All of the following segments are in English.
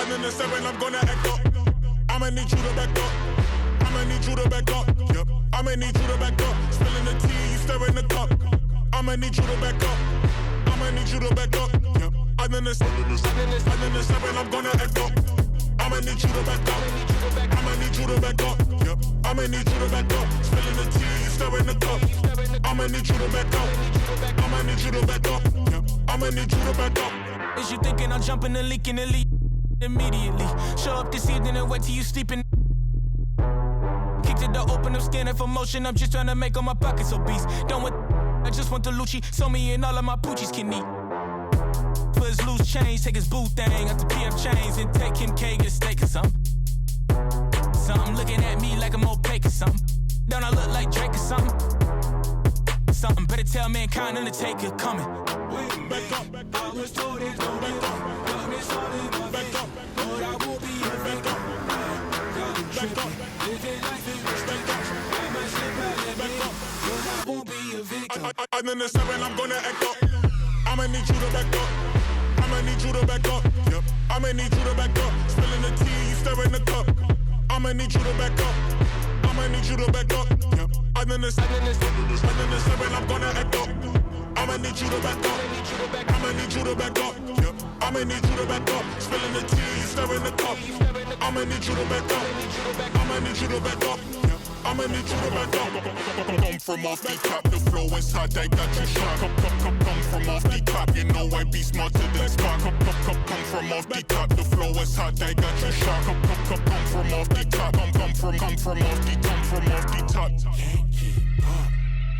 In the 7, I'm gonna echo. I'ma need you to back up. I'ma need you to back up. Yep. I'ma need you to back up. Spilling the tea, you stirring the cup. I'ma need you to back up. I'ma need you to back up. Yep. I'm in the 7, I'm gonna echo. I'ma need you to back up. I'ma need you to back up. Yep. I'ma need you to back up. Spilling the tea, you stirring the cup. I'ma need you to back up. I'ma need you to back up. Yep. I'ma need you to back up. Is you thinking I'm jumping and leaking and leak? Immediately show up this evening and wait till you sleeping. Kicked it the open, I'm scanning for motion. I'm just trying to make all my pockets obese. Don't want, I just want the Lucci. So me and all of my poochies can eat. For his loose change, take his boo thing out the PF chains and take him K get a steak or something. Something looking at me like I'm opaque or something. Don't I look like Drake or something? Something better tell mankind Undertaker coming. Back up, I was told it's no back up. Darkness all in my face, but I won't be a back up. Back up, living life in respect up. I might slip out and back up, but I won't be a victim. I'm in the 7, I'm gonna echo. I'ma need you to back up. I'ma need you to back up. Yep. I'ma need you to back up. Spilling the tea, you stirring the cup. I'ma need you to back up. I'ma need you to back up. Yep. I'm in the 7, I'm gonna echo. I'ma need you to back up. I'ma need you to back up. Yep. I'ma need you to back up. Spilling the tea, stirring the cup. I'ma need you to back up. I'ma need you to back up. Yep. I'ma need you to back up. Come from off the top, the flow is hot, I got you shot. Come from off the top, you know I be smarter than Spock. Come from off the top, the flow is hot, I got you shot. Come from off the top, come from off the top. Can't keep up,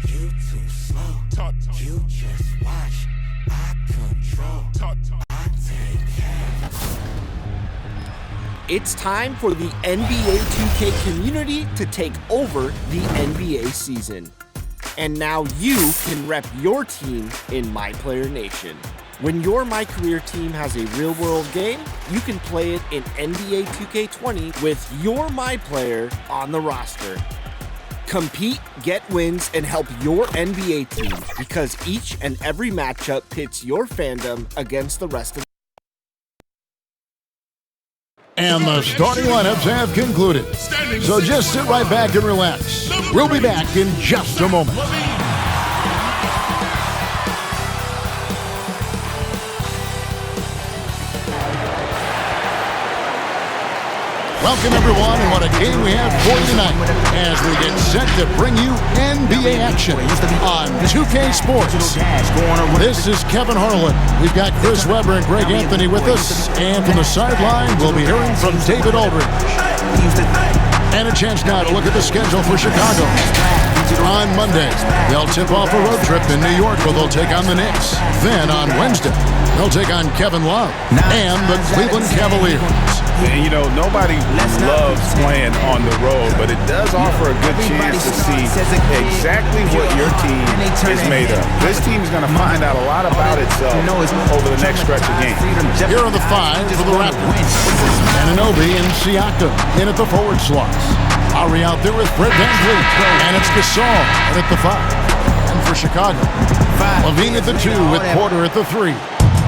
you too slow. Top. You just watch, I control. Top. I take care. It's time for the NBA 2K community to take over the NBA season. And now you can rep your team in MyPlayer Nation. When your MyCareer team has a real-world game, you can play it in NBA 2K20 with your MyPlayer on the roster. Compete, get wins, and help your NBA team because each and every matchup pits your fandom against the rest of. And the starting lineups have concluded. So just sit right back and relax. We'll be back in just a moment. Welcome, everyone, and what a game we have for you tonight as we get set to bring you NBA action on 2K Sports. This is Kevin Harlan. We've got Chris Webber and Greg Anthony with us, and from the sideline, we'll be hearing from David Aldridge. And a chance now to look at the schedule for Chicago. On Monday, they'll tip off a road trip in New York where they'll take on the Knicks. Then on Wednesday, they'll take on Kevin Love and the Cleveland Cavaliers. And you know, nobody loves playing on the road, but it does offer a good chance to see exactly what your team is made of. This team is going to find out a lot about itself over the next stretch of games. Here are the five for the Raptors. Anunoby and Siakam in at the forward slots. Ari out there with Fred VanVleet, and it's Gasol at the 5. And for Chicago, LaVine at the 2 with Porter at the 3.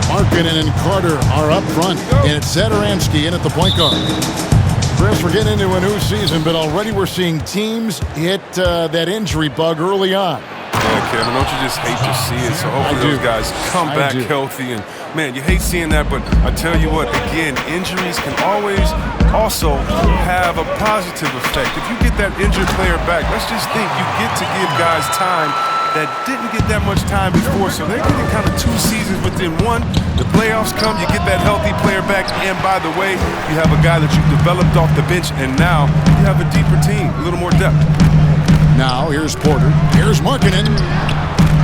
Markkanen and Carter are up front, and it's Satoransky in at the point guard. Chris, we're getting into a new season, but already we're seeing teams hit that injury bug early on. Yeah, Kevin, don't you just hate to see it? So hopefully those guys come back healthy. And, man, you hate seeing that, but I tell you what, again, injuries can always also have a positive effect. If you get that injured player back, let's just think you get to give guys time that didn't get that much time before, so they're getting kind of 2 seasons within one. The playoffs come, you get that healthy player back, and by the way, you have a guy that you've developed off the bench, and now you have a deeper team, a little more depth. Now, here's Porter. Here's Markkanen.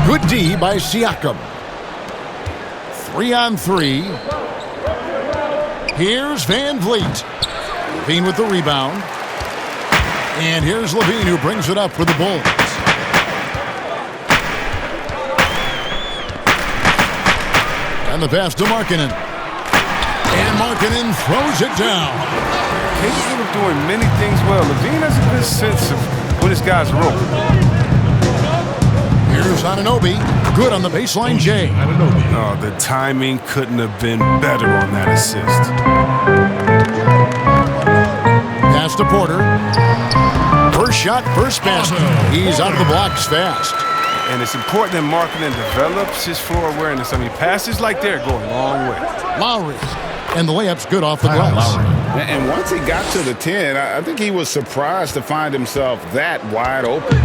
Good D by Siakam. 3-on-3. Here's VanVleet. LaVine with the rebound. And here's LaVine who brings it up for the Bulls. And the pass to Markkanen. And Markkanen throws it down. He's doing many things well. LaVine has a good sense of when his guys are open. Here's Anunoby. Good on the baseline, Jay. Oh, the timing couldn't have been better on that assist. Pass to Porter. First shot, first basket. He's out of the blocks fast. And it's important that Markkanen develops his floor awareness. I mean, passes like that go a long way. Lowry. And the layup's good off the glass. And once he got to the 10, I think he was surprised to find himself that wide open.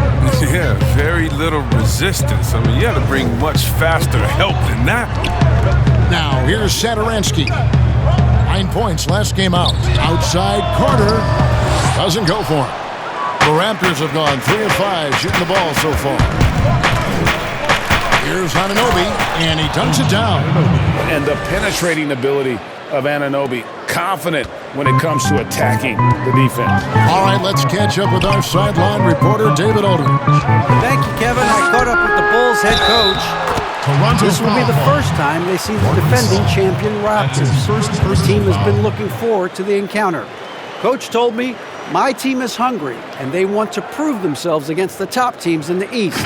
Yeah, very little resistance. I mean, you had to bring much faster help than that. Now, here's Satoransky. 9 points last game out. Outside, Carter doesn't go for him. The Raptors have gone 3 of 5 shooting the ball so far. Here's Anunoby, and he dunks it down. And the penetrating ability of Anunoby, confident when it comes to attacking the defense. All right, let's catch up with our sideline reporter, David Aldridge. Thank you, Kevin. I caught up with the Bulls head coach. This will be the first time they see the defending champion Raptors. The team has been looking forward to the encounter. Coach told me, my team is hungry, and they want to prove themselves against the top teams in the East.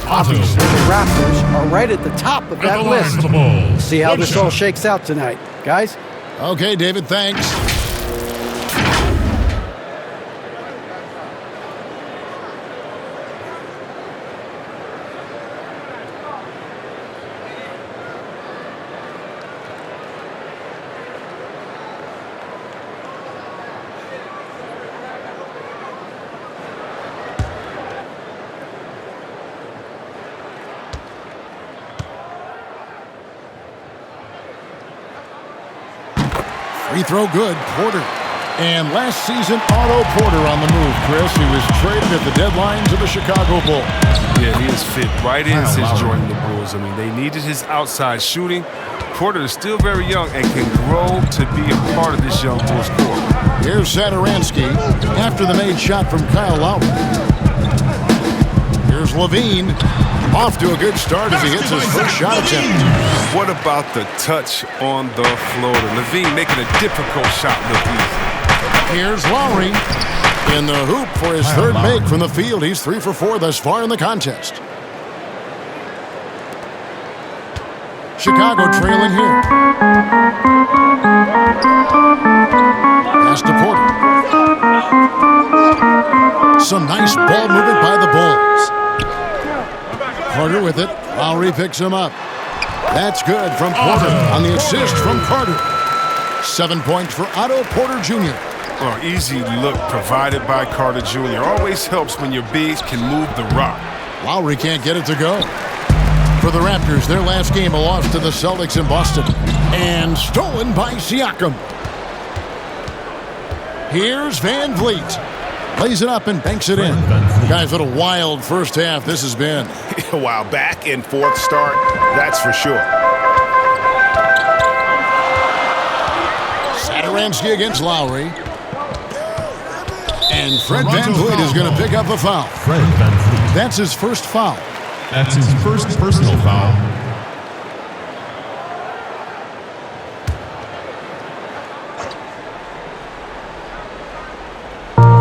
Obviously, the Raptors are right at the top of that list. We'll see how this all shakes out tonight. Guys? Okay, David, thanks. Free throw good, Porter. And last season, Otto Porter on the move, Chris. He was traded at the deadline to the Chicago Bulls. Yeah, he has fit right in since joining the Bulls. I mean, they needed his outside shooting. Porter is still very young and can grow to be a part of this young Bulls core. Here's Satoransky after the made shot from Kyle Lowry. Here's LaVine. Off to a good start as he hits his first shot attempt. What about the touch on the floater? LaVine making a difficult shot look easy. Here's Lowry in the hoop for his third make from the field. He's 3 for 4 thus far in the contest. Chicago trailing here. Pass to Porter. Some nice ball movement by the Bulls. Carter with it. Lowry picks him up. That's good from Porter on the assist from Carter. 7 points for Otto Porter Jr. Oh, easy look provided by Carter Jr. Always helps when your bigs can move the rock. Lowry can't get it to go. For the Raptors, their last game, a loss to the Celtics in Boston. And stolen by Siakam. Here's Van Vliet. Lays it up and banks it in. Guys, what a wild first half this has been. Wow, back and forth start, that's for sure. Satoransky against Lowry. And Fred Van Vliet is going to pick up a foul. Fred Van Vliet. That's his first foul. That's his first personal foul.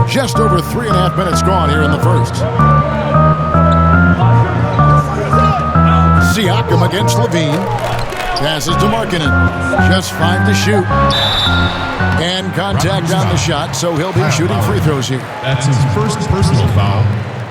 Just over 3.5 minutes gone here in the first. Siakam against LaVine. Passes to Markkanen. Just 5 to shoot. And contact on the shot, so he'll be shooting free throws here. That's his first personal foul.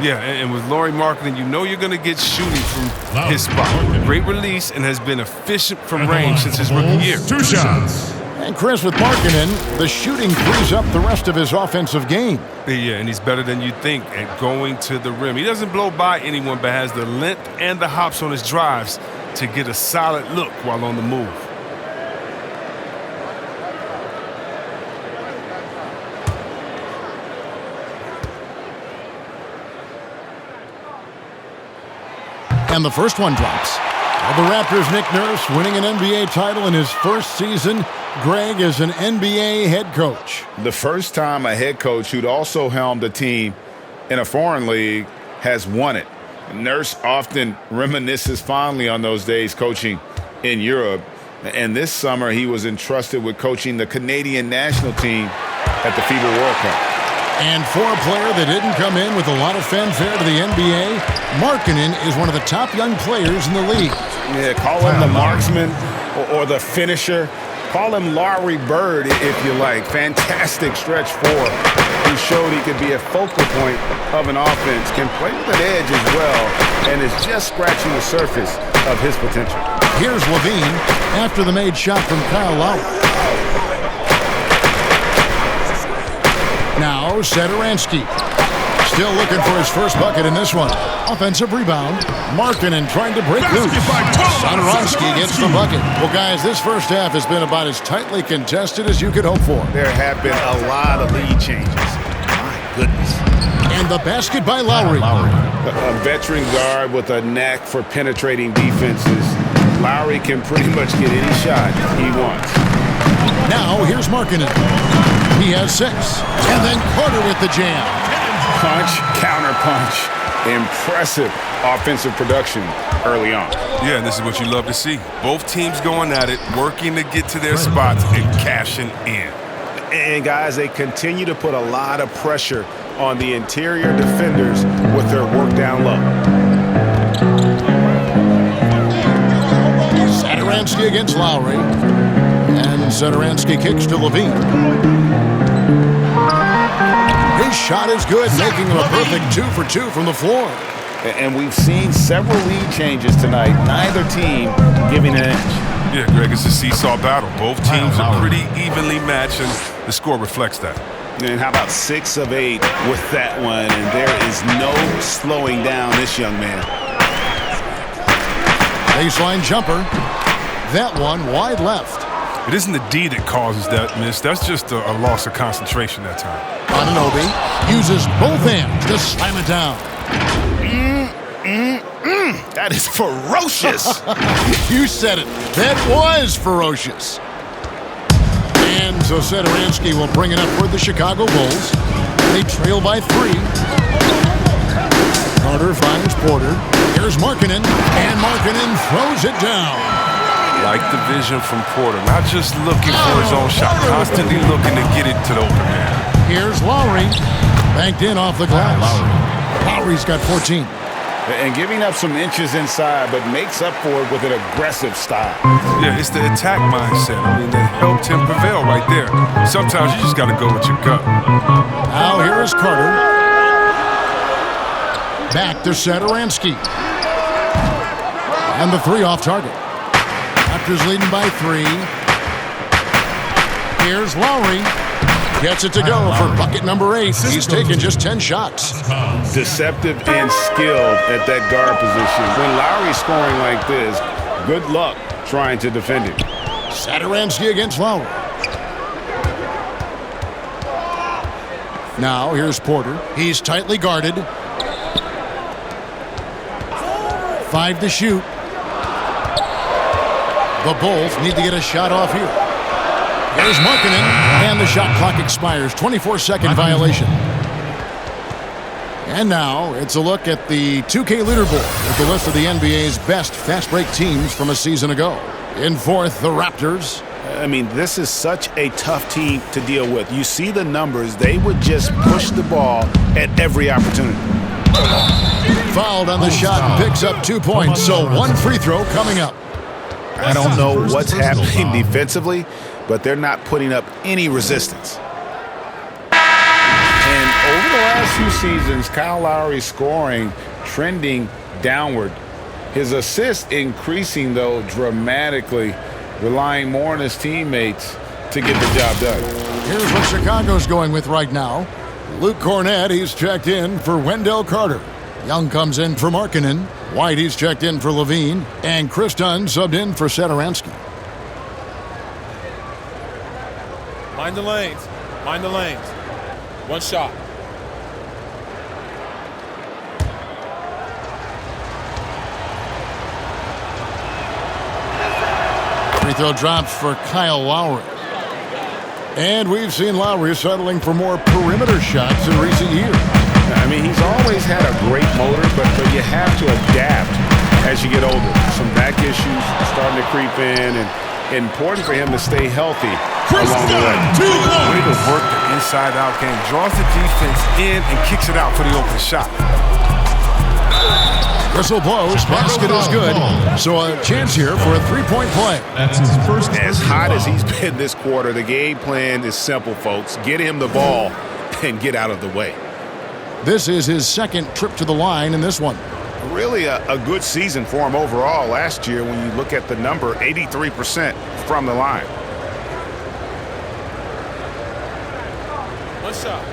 Yeah, and with Lauri Markkanen, you know you're going to get shooting from his spot. Great release and has been efficient from range since his rookie year. 2 shots. And Chris, with Markkanen, the shooting frees up the rest of his offensive game. Yeah, and he's better than you think at going to the rim. He doesn't blow by anyone, but has the length and the hops on his drives to get a solid look while on the move. And the first one drops. The Raptors' Nick Nurse winning an NBA title in his first season Greg is an NBA head coach. The first time a head coach who'd also helmed a team in a foreign league has won it. Nurse often reminisces fondly on those days coaching in Europe. And this summer, he was entrusted with coaching the Canadian national team at the FIBA World Cup. And for a player that didn't come in with a lot of fanfare to the NBA, Markkanen is one of the top young players in the league. Yeah, call him the marksman or the finisher. Call him Larry Bird, if you like. Fantastic stretch four. He showed he could be a focal point of an offense, can play with an edge as well, and is just scratching the surface of his potential. Here's LaVine after the made shot from Kyle Lowry. Now Satoransky. Still looking for his first bucket in this one. Offensive rebound. Markkanen trying to break loose. Satoransky gets the bucket. Well, guys, this first half has been about as tightly contested as you could hope for. There have been a lot of lead changes. My goodness. And the basket by Lowry. A veteran guard with a knack for penetrating defenses. Lowry can pretty much get any shot he wants. Now, here's Markkanen. He has 6. And then Carter with the jam. Punch, counter punch. Impressive offensive production early on. Yeah, and this is what you love to see. Both teams going at it, working to get to their spots and cashing in. And guys, they continue to put a lot of pressure on the interior defenders with their work down low. Satoransky against Lowry. And Satoransky kicks to LaVine. His shot is good, making him a perfect 2 for 2 from the floor. And we've seen several lead changes tonight, neither team giving an inch. Yeah, Greg, it's a seesaw battle. Both teams are pretty evenly matched, and the score reflects that. And how about 6 of 8 with that one? And there is no slowing down this young man. Baseline jumper. That one wide left. It isn't the D that causes that miss. That's just a loss of concentration that time. Anunoby uses both hands to slam it down. That is ferocious. You said it. That was ferocious. And so Satoransky will bring it up for the Chicago Bulls. They trail by 3. Carter finds Porter. Here's Markkanen. And Markkanen throws it down. Like the vision from Porter, not just looking for his own shot, constantly looking to get it to the open man. Here's Lowry, banked in off the glass. Lowry's got 14. And giving up some inches inside, but makes up for it with an aggressive style. Yeah, it's the attack mindset. I mean, that helped him prevail right there. Sometimes you just got to go with your gut. Now here is Carter. Back to Satoransky. And the 3 off target. Raptors leading by 3. Here's Lowry. Gets it to go for bucket number 8. He's taken just 10 shots. Deceptive and skilled at that guard position. When Lowry's scoring like this, good luck trying to defend him. Satoransky against Lowry. Now here's Porter. He's tightly guarded. 5 to shoot. The Bulls need to get a shot off here. Here's Markkanen, and the shot clock expires. 24-second violation. And now it's a look at the 2K leaderboard with the list of the NBA's best fast break teams from a season ago. In 4th, the Raptors. I mean, this is such a tough team to deal with. You see the numbers. They would just push the ball at every opportunity. Fouled on the shot and picks up 2 points. So 1 free throw coming up. I don't know what's happening defensively, but they're not putting up any resistance. And over the last few seasons, Kyle Lowry's scoring trending downward. His assists increasing, though, dramatically, relying more on his teammates to get the job done. Here's what Chicago's going with right now. Luke Cornett, he's checked in for Wendell Carter. Young comes in for Markkanen. White, he's checked in for LaVine. And Chris Dunn subbed in for Satoransky. Mind the lanes. Mind the lanes. 1 shot. Free throw drops for Kyle Lowry. And we've seen Lowry settling for more perimeter shots in recent years. I mean, he's always had a great motor, but you have to adapt as you get older. Some back issues starting to creep in, and important for him to stay healthy along the way. Way to work the inside-out game. Draws the defense in and kicks it out for the open shot. Whistle blows, basket is good. So a chance here for a three-point play. That's his first. As hot as he's been this quarter, the game plan is simple, folks. Get him the ball and get out of the way. This is his second trip to the line in this one. Really a good season for him overall last year when you look at the number, 83% from the line. One shot.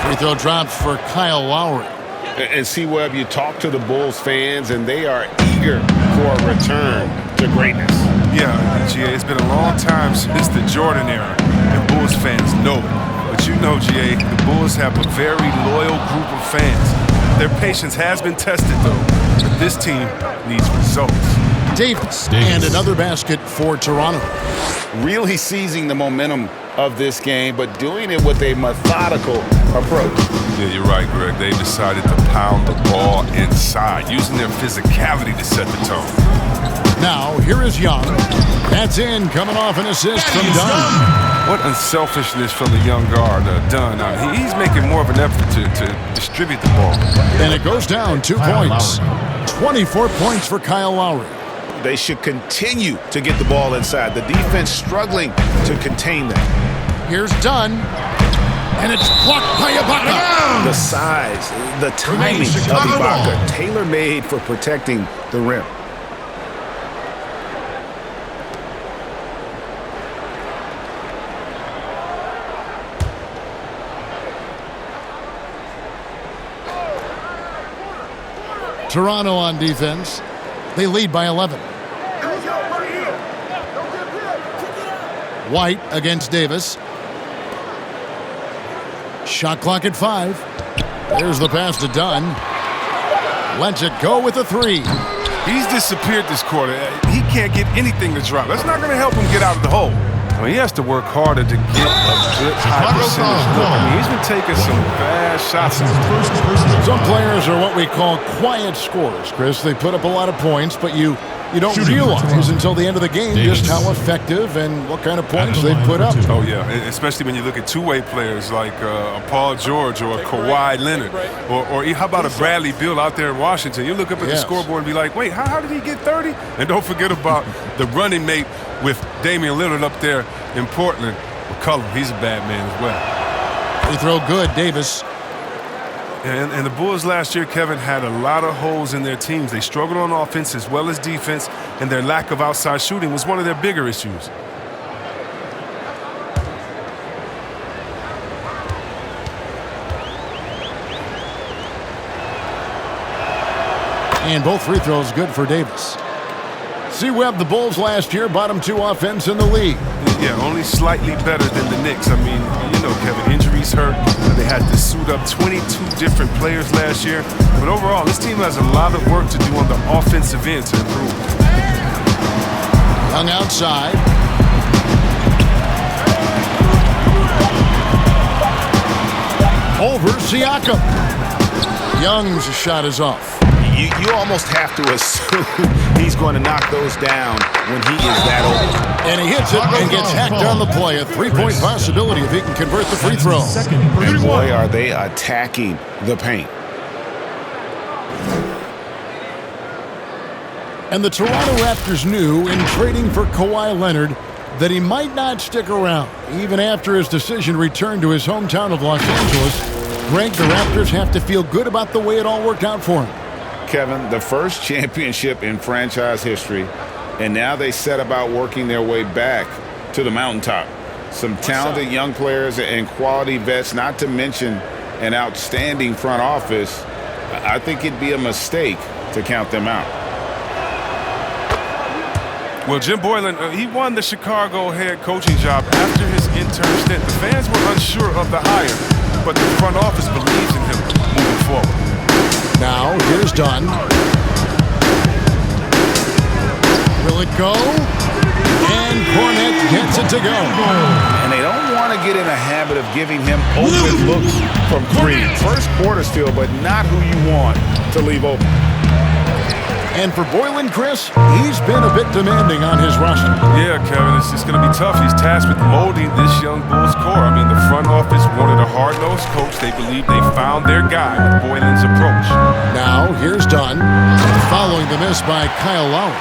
Free throw dropped for Kyle Lowry. And see, Webb, you talk to the Bulls fans, and they are eager for a return to greatness. Yeah, GA, it's been a long time since the Jordan era, and Bulls fans know it. But you know, GA, the Bulls have a very loyal group of fans. Their patience has been tested, though, but this team needs results. Davis. And another basket for Toronto. Really seizing the momentum of this game, but doing it with a methodical approach. Yeah, you're right, Greg. They decided to pound the ball inside, using their physicality to set the tone. Now, here is Young. That's in, coming off an assist from Dunn. What unselfishness from the young guard, Dunn. He's making more of an effort to distribute the ball. And it goes down 2 points. 24 points for Kyle Lowry. They should continue to get the ball inside. The defense struggling to contain them. Here's Dunn. And it's blocked by Ibaka. The size, the timing of Ibaka, tailor-made for protecting the rim. Toronto on defense. They lead by 11. White against Davis. Shot clock at 5. There's the pass to Dunn. Lets it go with a 3. He's disappeared this quarter. He can't get anything to drop. That's not going to help him get out of the hole. I mean, he has to work harder to get a good high percentage look. I mean, he's been taking some bad shots. Some players are what we call quiet scorers, Chris. They put up a lot of points, but you don't realize until the end of the game just how effective and what kind of points they put up. Oh, yeah, especially when you look at two-way players like a Paul George or a Kawhi Leonard or how about a Bradley Beal out there in Washington. You look up at the scoreboard and be like, wait, how did he get 30? And don't forget about the running mate with Damian Lillard up there in Portland. McCollum, he's a bad man as well. Free throw good, Davis. And the Bulls last year, Kevin, had a lot of holes in their teams. They struggled on offense as well as defense, and their lack of outside shooting was one of their bigger issues. And both free throws good for Davis. See, Webb, the Bulls last year, bottom 2 offense in the league. Yeah, only slightly better than the Knicks. I mean, you know, Kevin, injuries hurt. They had to suit up 22 different players last year. But overall, this team has a lot of work to do on the offensive end to improve. Young outside. Over Siakam. Young's shot is off. You almost have to assume he's going to knock those down when he is that old. And he hits it and gets hacked on the play. A 3-point possibility if he can convert the free throw. And boy, are they attacking the paint. And the Toronto Raptors knew in trading for Kawhi Leonard that he might not stick around. Even after his decision returned to his hometown of Los Angeles, Greg, the Raptors have to feel good about the way it all worked out for him. Kevin, the first championship in franchise history, and now they set about working their way back to the mountaintop. Some talented young players and quality vets, not to mention an outstanding front office. I think it'd be a mistake to count them out. Well, Jim Boylan, he won the Chicago head coaching job after his intern stint. The fans were unsure of the hire, but the front office believes in him moving forward. Now, here's Dunn. Will it go? And Cornet gets it to go. And they don't want to get in a habit of giving him open looks from three. First quarter still, but not who you want to leave open. And for Boylan, Chris, he's been a bit demanding on his roster. Yeah, Kevin, it's going to be tough. He's tasked with molding this young Bulls core. I mean, the front office wanted a hard-nosed coach. They believe they found their guy with Boylan's approach. Now, here's Dunn, following the miss by Kyle Lowry.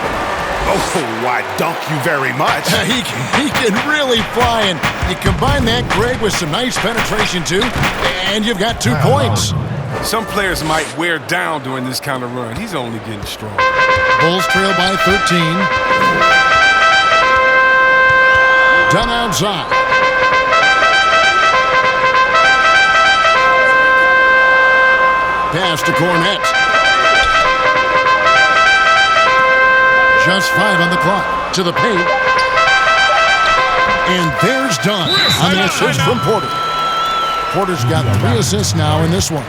Oh, why, dunk you very much. He can really fly, and you combine that, Greg, with some nice penetration, too, and you've got 2 points. Some players might wear down during this kind of run. He's only getting strong. Bulls trail by 13. Dunn outside. Pass to Cornet. Just 5 on the clock. To the paint. And there's Dunn on the assist from Porter. Porter's got 3 assists now in this one.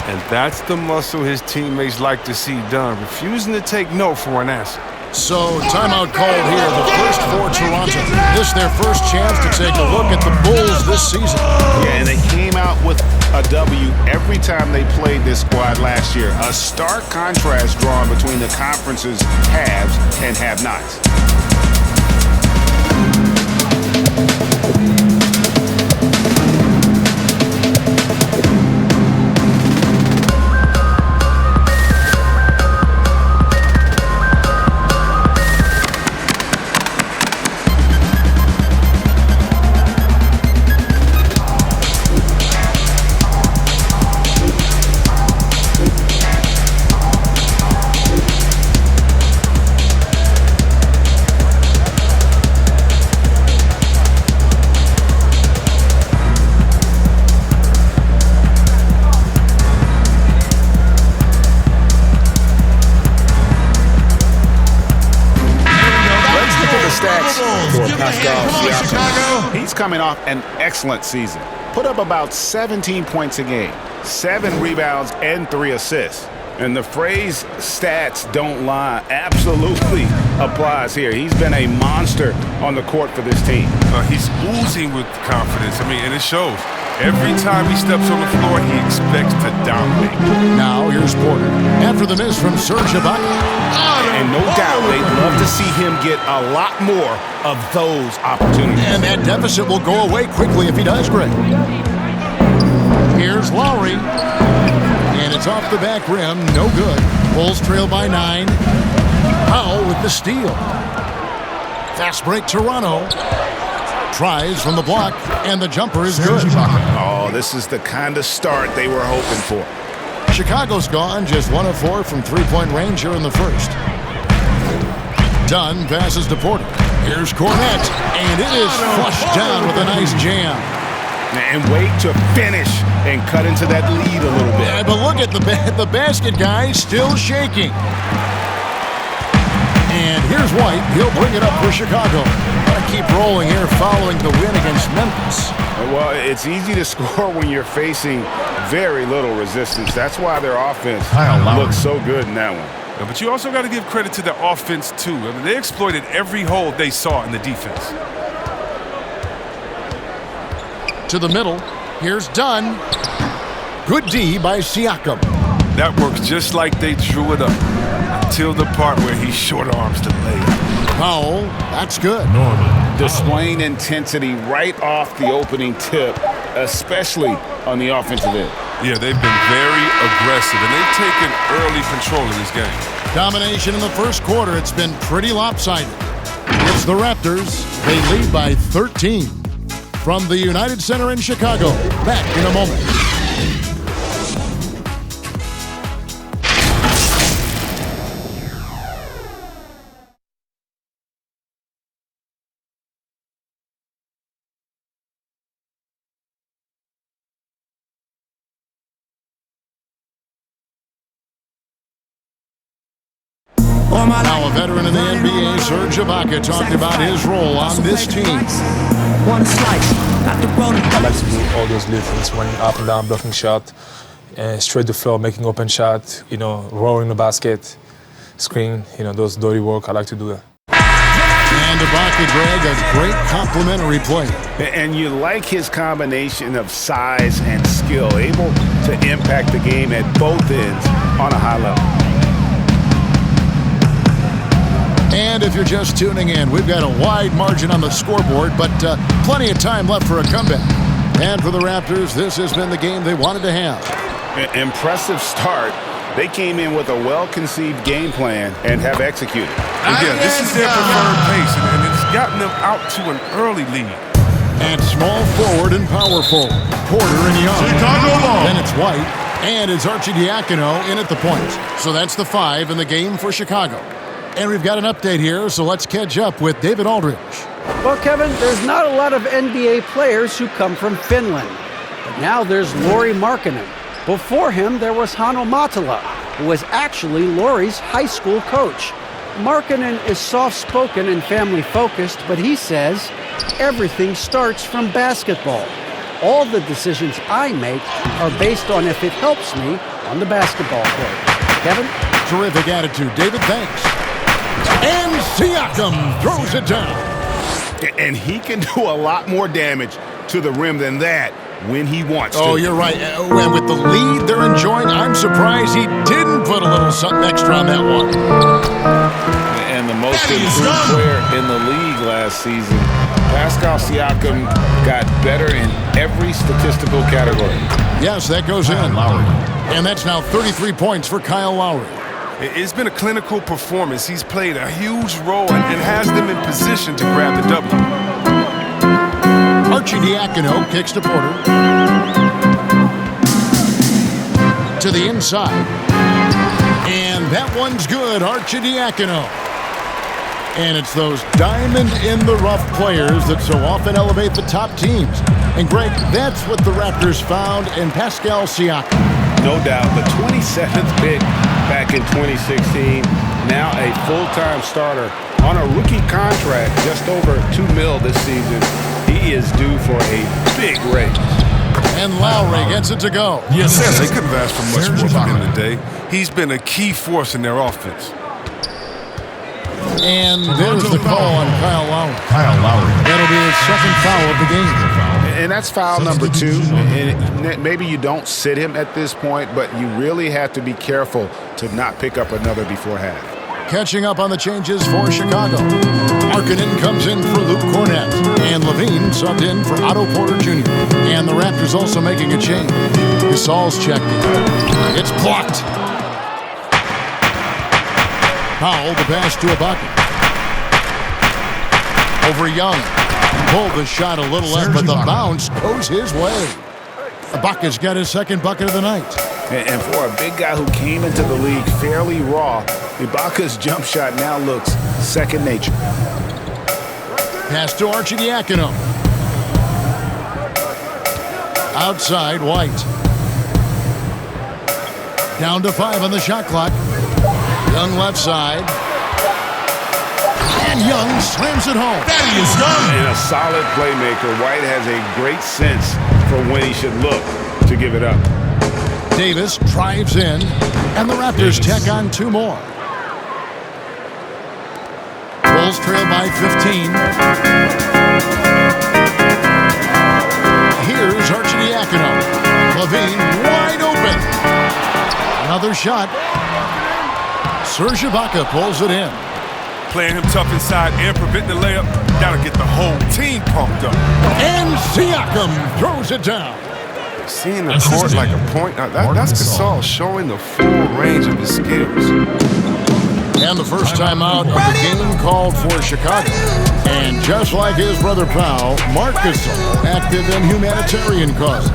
And that's the muscle his teammates like to see done, refusing to take no for an answer. So, timeout called here, the first for Toronto. This is their first chance to take a look at the Bulls this season. Yeah, and they came out with a W every time they played this squad last year. A stark contrast drawn between the conference's haves and have-nots. Pascal Siakam. He's coming off an excellent season. Put up about 17 points a game, 7 rebounds, and 3 assists. And the phrase stats don't lie absolutely applies here. He's been a monster on the court for this team. He's oozing with confidence. I mean, and it shows. Every time he steps on the floor, he expects to dominate. Now here's Porter. After the miss from Serge Ibaka. And no doubt they'd love to see him get a lot more of those opportunities. And that deficit will go away quickly if he does, Greg. Here's Lowry. And it's off the back rim. No good. Bulls trail by 9. Powell with the steal. Fast break Toronto. Tries from the block, and the jumper is good. Oh, this is the kind of start they were hoping for. Chicago's gone, just 1 of 4 from three-point range here in the first. Dunn passes to Porter. Here's Cornet, and it is flushed down with a nice jam. And wait to finish and cut into that lead a little bit. Yeah, but look at the basket guy still shaking. And here's White. He'll bring it up for Chicago. Gotta keep rolling here following the win against Memphis. Well, it's easy to score when you're facing very little resistance. That's why their offense looks so good in that one. Yeah, but you also got to give credit to the offense, too. I mean, they exploited every hole they saw in the defense. To the middle. Here's Dunn. Good D by Siakam. That works just like they drew it up. Until the part where he short arms the layup. Powell, that's good. Displaying intensity right off the opening tip, especially on the offensive end. Yeah, they've been very aggressive, and they've taken early control of this game. Domination in the first quarter. It's been pretty lopsided. It's the Raptors. They lead by 13. From the United Center in Chicago. Back in a moment. Now a veteran in the NBA, Serge Ibaka, talked about his role on this team. I like to do all those little things, running up and down, blocking shot, straight to floor, making open shot, rolling the basket, screen, those dirty work. I like to do that. And Ibaka, Greg, a great complimentary play. And you like his combination of size and skill, able to impact the game at both ends on a high level. And if you're just tuning in, we've got a wide margin on the scoreboard, but plenty of time left for a comeback. And for the Raptors, this has been the game they wanted to have. Impressive start. They came in with a well-conceived game plan and have executed. Yeah, this is their preferred pace, and it's gotten them out to an early lead. And small forward and power forward. Porter and Young. Chicago ball. Then it's White, and it's Arcidiacono in at the point. So that's the 5 in the game for Chicago. And we've got an update here, so let's catch up with David Aldridge. Well, Kevin, there's not a lot of NBA players who come from Finland. But now there's Lauri Markkanen. Before him, there was Hanno Matala, who was actually Lauri's high school coach. Markkanen is soft-spoken and family-focused, but he says everything starts from basketball. All the decisions I make are based on if it helps me on the basketball court. Kevin? Terrific attitude. David, thanks. And Siakam throws it down. And he can do a lot more damage to the rim than that when he wants to. Oh, you're right. And with the lead they're enjoying, I'm surprised he didn't put a little something extra on that one. And the most improved player in the league last season, Pascal Siakam, got better in every statistical category. Yes, that goes in. Lowry. And that's now 33 points for Kyle Lowry. It's been a clinical performance. He's played a huge role and has them in position to grab the W. Arcidiacono kicks to Porter. To the inside. And that one's good, Arcidiacono. And it's those diamond-in-the-rough players that so often elevate the top teams. And, Greg, that's what the Raptors found in Pascal Siakam. No doubt, the 27th pick back in 2016, now a full-time starter on a rookie contract, just over $2 million this season. He is due for a big raise. And Lowry gets it to go. Yes, they couldn't have asked for much more from him today. He's been a key force in their offense. And there's the call on Kyle Lowry. Lowry. That'll be his second foul of the game. And that's foul number 2. And maybe you don't sit him at this point, but you really have to be careful to not pick up another before half. Catching up on the changes for Chicago. Markkanen comes in for Luke Cornett. And LaVine subbed in for Otto Porter Jr. And the Raptors also making a change. Gasol's checked in. It's blocked. Powell, the pass to Ibaka. Over Young. Pulled the shot a little left, but the bounce goes his way. Ibaka's got his second bucket of the night. And for a big guy who came into the league fairly raw, Ibaka's jump shot now looks second nature. Pass to Arcidiacono. Outside, White. Down to 5 on the shot clock. Young left side. And Young slams it home. That is done. And a solid playmaker, White has a great sense for when he should look to give it up. Davis drives in, and the Raptors tack on 2 more. Bulls trail by 15. Here's Arcidiacono. LaVine wide open. Another shot. Serge Ibaka pulls it in. Playing him tough inside and preventing the layup. Gotta get the whole team pumped up. And Siakam throws it down. Seeing the court like a point, that's Gasol showing the full range of his skills. And the first time out of the game called for Chicago. And just like his brother Powell, Marc Gasol active in humanitarian causes.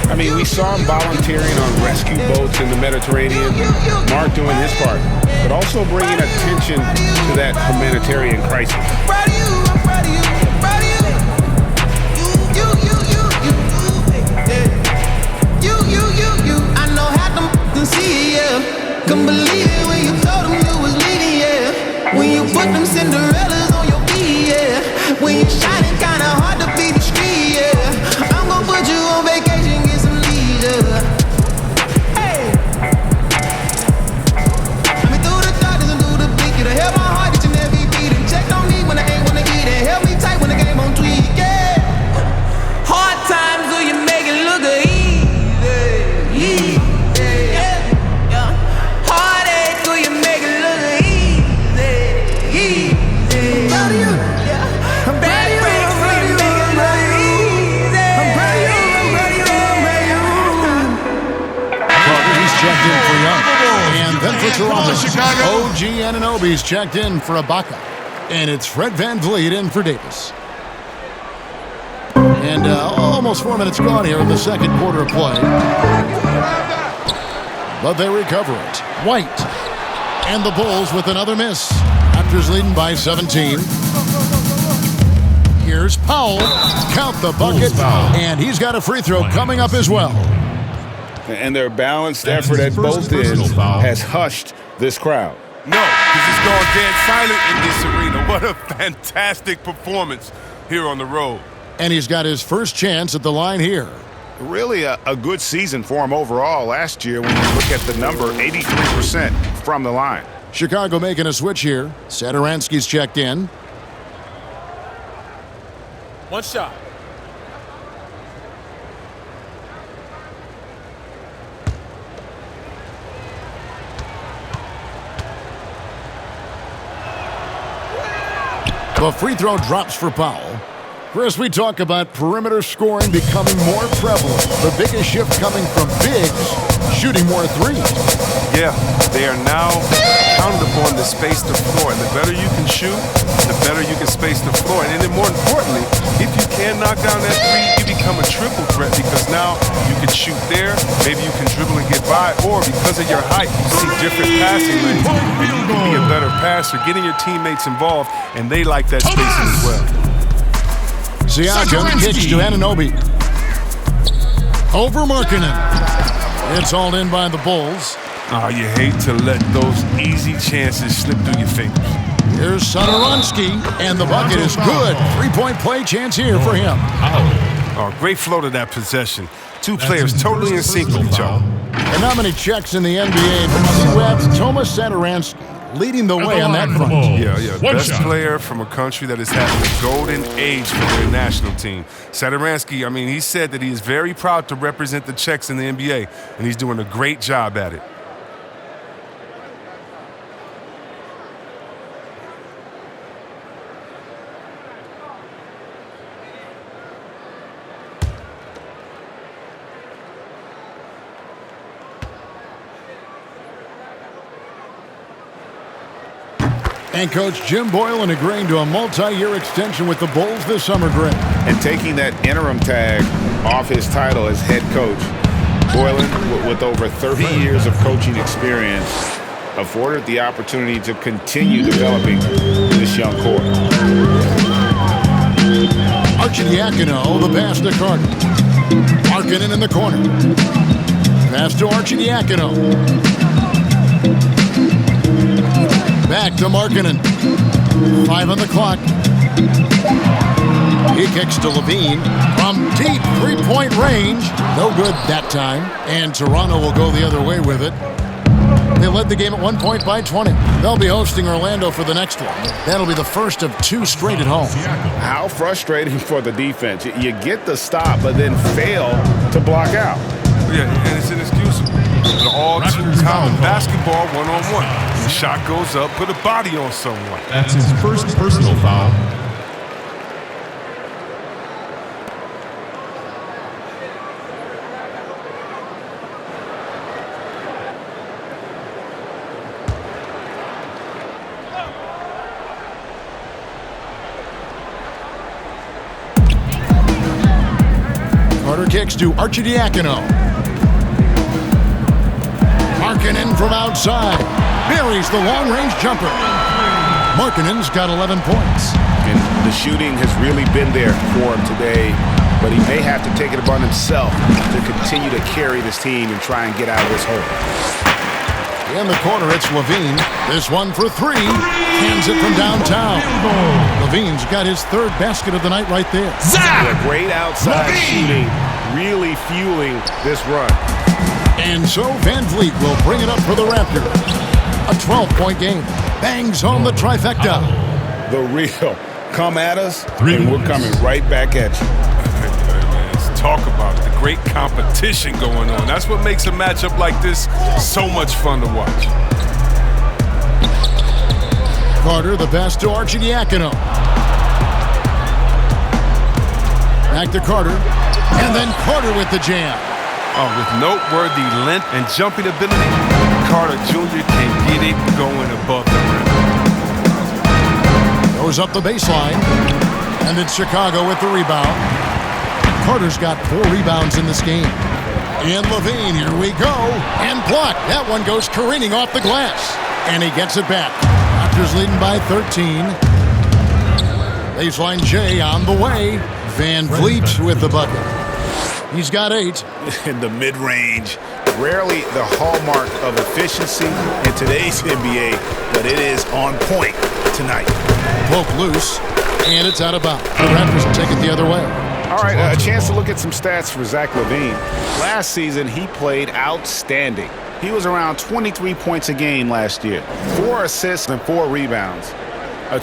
I mean, we saw him volunteering on rescue boats in the Mediterranean. Mark doing his part, but also bringing attention to that humanitarian crisis. I know how to see ya. Couldn't believe it when you told him you was leaving, yeah. Toronto. OG Anunoby's checked in for Ibaka. And it's Fred VanVleet in for Davis. And almost 4 minutes gone here in the second quarter of play. But they recover it. White. And the Bulls with another miss. Raptors leading by 17. Here's Powell. Count the bucket. And he's got a free throw coming up as well. And their balanced effort at both ends has hushed this crowd. No, because it's gone dead silent in this arena. What a fantastic performance here on the road. And he's got his first chance at the line here. Really a good season for him overall last year when you look at the number, 83% from the line. Chicago making a switch here. Satoransky's checked in. One shot. The free throw drops for Powell. Chris, we talk about perimeter scoring becoming more prevalent. The biggest shift coming from bigs shooting more threes. Yeah, they are now counted upon to space the floor. And the better you can shoot, the better you can space the floor. And then more importantly, if you can knock down that three, you become a triple threat because now you can shoot there, maybe you can dribble and get by, or because of your height, you see different passing lanes, and you can be a better passer, getting your teammates involved, and they like that spacing as well. Siakam kicks to Anunoby. Over Markkanen. It's hauled in by the Bulls. Oh, you hate to let those easy chances slip through your fingers. Here's Satoransky, and the bucket is good. Three-point play chance here for him. Oh, great flow to that possession. Two players totally in sync with each other. And not many checks in the NBA, but C-Web's Tomas Satoransky leading the way on that front. Yeah. Best player from a country that is having a golden age for their national team. Satoransky, I mean, he said that he is very proud to represent the Czechs in the NBA, and he's doing a great job at it. And Coach Jim Boylan agreeing to a multi-year extension with the Bulls this summer, Greg. And taking that interim tag off his title as head coach, Boylan, with over 30 years of coaching experience, afforded the opportunity to continue developing this young core. Arcidiacono, the pass to Carter. Markkanen in the corner. Pass to Arcidiacono. Back to Markkanen. 5 on the clock. He kicks to LaVine from deep three-point range. No good that time. And Toronto will go the other way with it. They led the game at 1 point by 20. They'll be hosting Orlando for the next one. That'll be the first of 2 straight at home. How frustrating for the defense. You get the stop, but then fail to block out. Yeah, and it's inexcusable. But all too common basketball one-on-one. The shot goes up, put a body on someone. That's his first personal foul. Carter kicks to Arcidiacono. Markkanen from outside. Buries the long-range jumper. Markkanen's got 11 points. And the shooting has really been there for him today, but he may have to take it upon himself to continue to carry this team and try and get out of this hole. In the corner, it's LaVine. This one for 3. Hands it from downtown. LaVine's got his 3rd basket of the night right there. Zach! Great outside shooting, really fueling this run. And so VanVleet will bring it up for the Raptors. A 12-point game. Bangs home the trifecta. The real come at us, and we're coming right back at you. Let's talk about the great competition going on. That's what makes a matchup like this so much fun to watch. Carter, the pass to Arcidiacono. Back to Carter. And then Carter with the jam. Oh, with noteworthy length and jumping ability. Carter Jr. can get it going above the rim. Goes up the baseline. And it's Chicago with the rebound. Carter's got 4 rebounds in this game. And LaVine, here we go. And blocked. That one goes careening off the glass. And he gets it back. Raptors leading by 13. Baseline J on the way. Van Vliet with the bucket. He's got 8. In the mid-range. Rarely the hallmark of efficiency in today's NBA, but it is on point tonight. Poke loose. And it's out of bounds. The Raptors will take it the other way. All right, a chance to look at some stats for Zach LaVine. Last season, he played outstanding. He was around 23 points a game last year, 4 assists and 4 rebounds.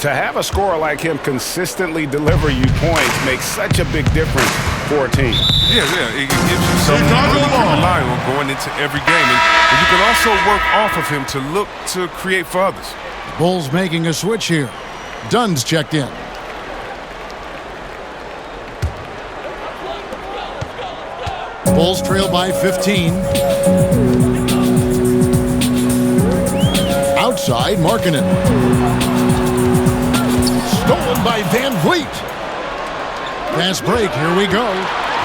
To have a scorer like him consistently deliver you points makes such a big difference for a team. Yeah, it gives you something you really can rely on going into every game. And you can also work off of him to look to create for others. Bulls making a switch here. Dunn's checked in. Bulls trail by 15. Outside, Markkanen. Stolen by Van Vliet. Fast break, here we go.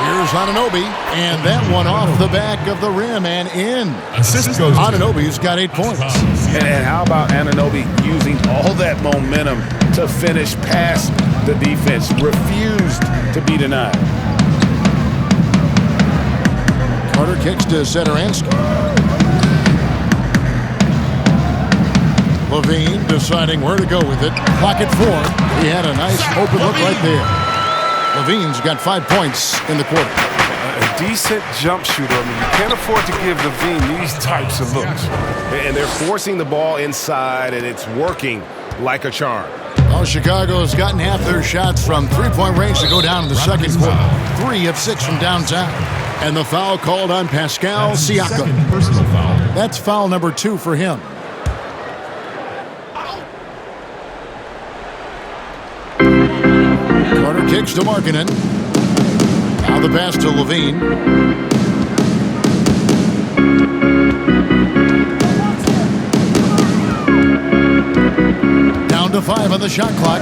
Here's Anunoby, and that one off the back of the rim and in. Assist goes Anunoby's got 8 points. And how about Anunoby using all that momentum to finish past the defense? Refused to be denied. Carter kicks to Satoransky. LaVine deciding where to go with it. Pocket 4. He had a nice open look right there. LaVine's got 5 points in the quarter. A decent jump shooter. I mean, you can't afford to give LaVine these types of looks. And they're forcing the ball inside, and it's working like a charm. Oh, Chicago's gotten half their shots from three-point range to go down in the second quarter. 3 of 6 from downtown. And the foul called on Pascal Siakam. Personal foul. That's foul number 2 for him. Carter kicks to Markkanen. Now the pass to LaVine. Down to 5 on the shot clock.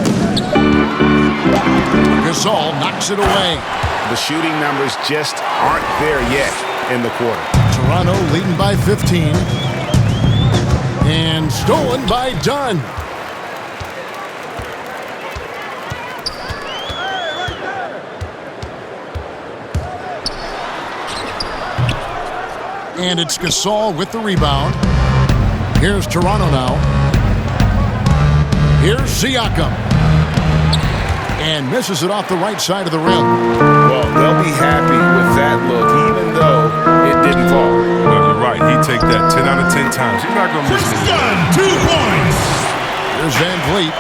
Gasol knocks it away. The shooting numbers just aren't there yet in the quarter. Toronto leading by 15. And stolen by Dunn. And it's Gasol with the rebound. Here's Toronto now. Here's Siakam. And misses it off the right side of the rim. Well, they'll be happy with that look, even though it didn't fall. Well, you're right. He'd take that 10 out of 10 times. He's not going to miss it. 2 points. Here's Van Vliet.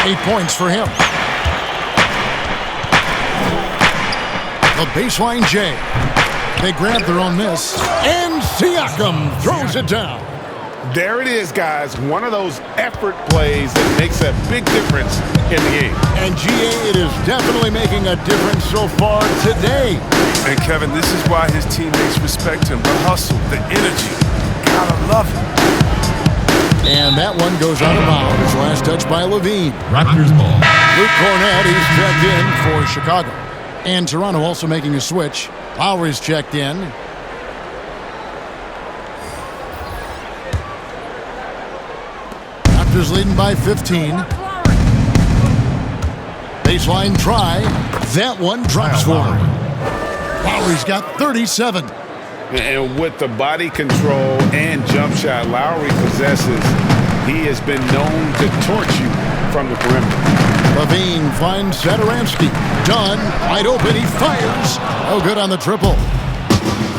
8 points for him. The baseline J. They grab their own miss. And Siakam throws it down. There it is, guys. One of those effort plays that makes a big difference in the game. And GA, it is definitely making a difference so far today. And Kevin, this is why his teammates respect him. The hustle, the energy. Gotta love it. And that one goes out of bounds. Last touch by LaVine. Raptors ball. Luke Cornett, he's checked in for Chicago. And Toronto also making a switch. Lowry's checked in. Raptors leading by 15. Baseline try. That one drops for him. Lowry's got 37. And with the body control and jump shot Lowry possesses, he has been known to torch you from the perimeter. LaVine finds Satoransky. Dunn, wide open, he fires. Oh, good on the triple.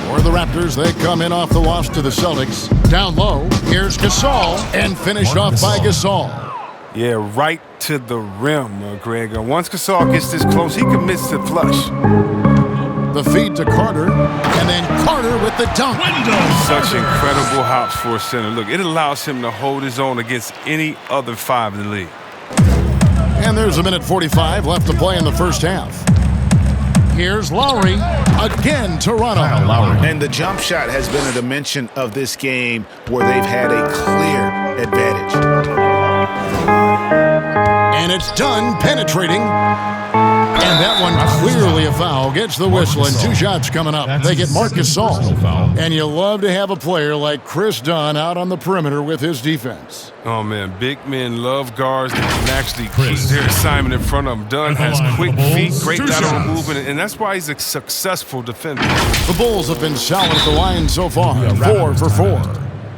For the Raptors, they come in off the loss to the Celtics. Down low, here's Gasol, and finished off by Gasol. Yeah, right to the rim, Greg. Once Gasol gets this close, he commits to flush. The feed to Carter, and then Carter with the dunk. Such incredible hops for a center. Look, it allows him to hold his own against any other 5 in the league. And there's a minute 45 left to play in the first half. Here's Lowry. Again, Toronto. And the jump shot has been a dimension of this game where they've had a clear advantage. And it's done penetrating. And that one clearly a foul. Gets the whistle, and 2 shots coming up. They get Marc Gasol. And you love to have a player like Chris Dunn out on the perimeter with his defense. Oh, man, big men love guards that can actually keep their assignment in front of them. Dunn has quick feet, great lateral movement, and that's why he's a successful defender. The Bulls have been solid at the line so far, 4 for 4.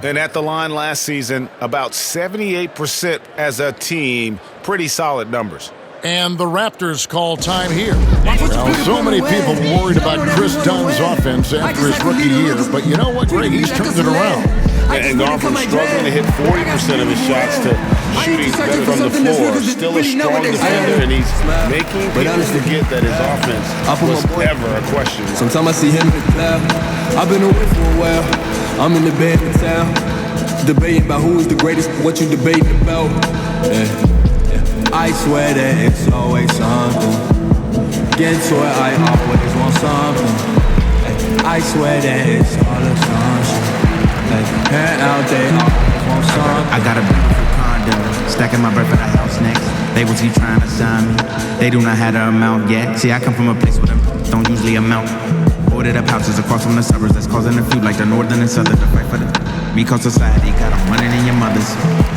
And at the line last season, about 78% as a team. Pretty solid numbers. And the Raptors call time here. Now, so many people worried about Chris Dunn's offense after his rookie year, but you know what, Greg? He's turned it around. And gone from struggling to hit 40% of his shots to shooting better from the floor. Still a strong defender, and he's making people forget that his offense was ever a question. Sometimes I see him in the cloud. I've been away for a while. I'm in the bed in town, debating about who is the greatest, what you debating about. I swear that it's always something. Get to it, I always want something. I swear that it's all a sunshine. Head out there, always want something. I got a beautiful condo, stacking my bread for the house next. They will keep trying to sign me. They do not have the amount yet. See, I come from a place where them don't usually amount. Boarded up houses across from the suburbs that's causing a feud like the northern and southern to fight for the. Because society got them running in your mother's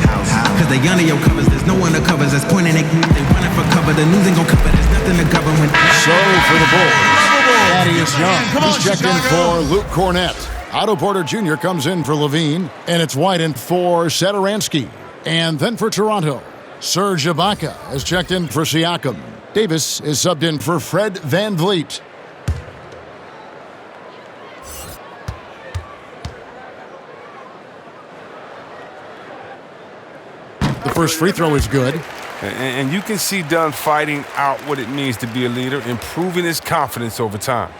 house. Cause they under your covers, there's no one that covers that's pointing at you. They running for cover, the news ain't gon' cover, there's nothing to cover when. So for the Bulls, Thaddeus Young, he's checked in for Luke Cornett. Otto Porter Jr. comes in for LaVine, and it's White in for Satoransky. And then for Toronto, Serge Ibaka has checked in for Siakam. Davis is subbed in for Fred VanVleet. The first free throw is good. And you can see Dunn fighting out what it means to be a leader, improving his confidence over time.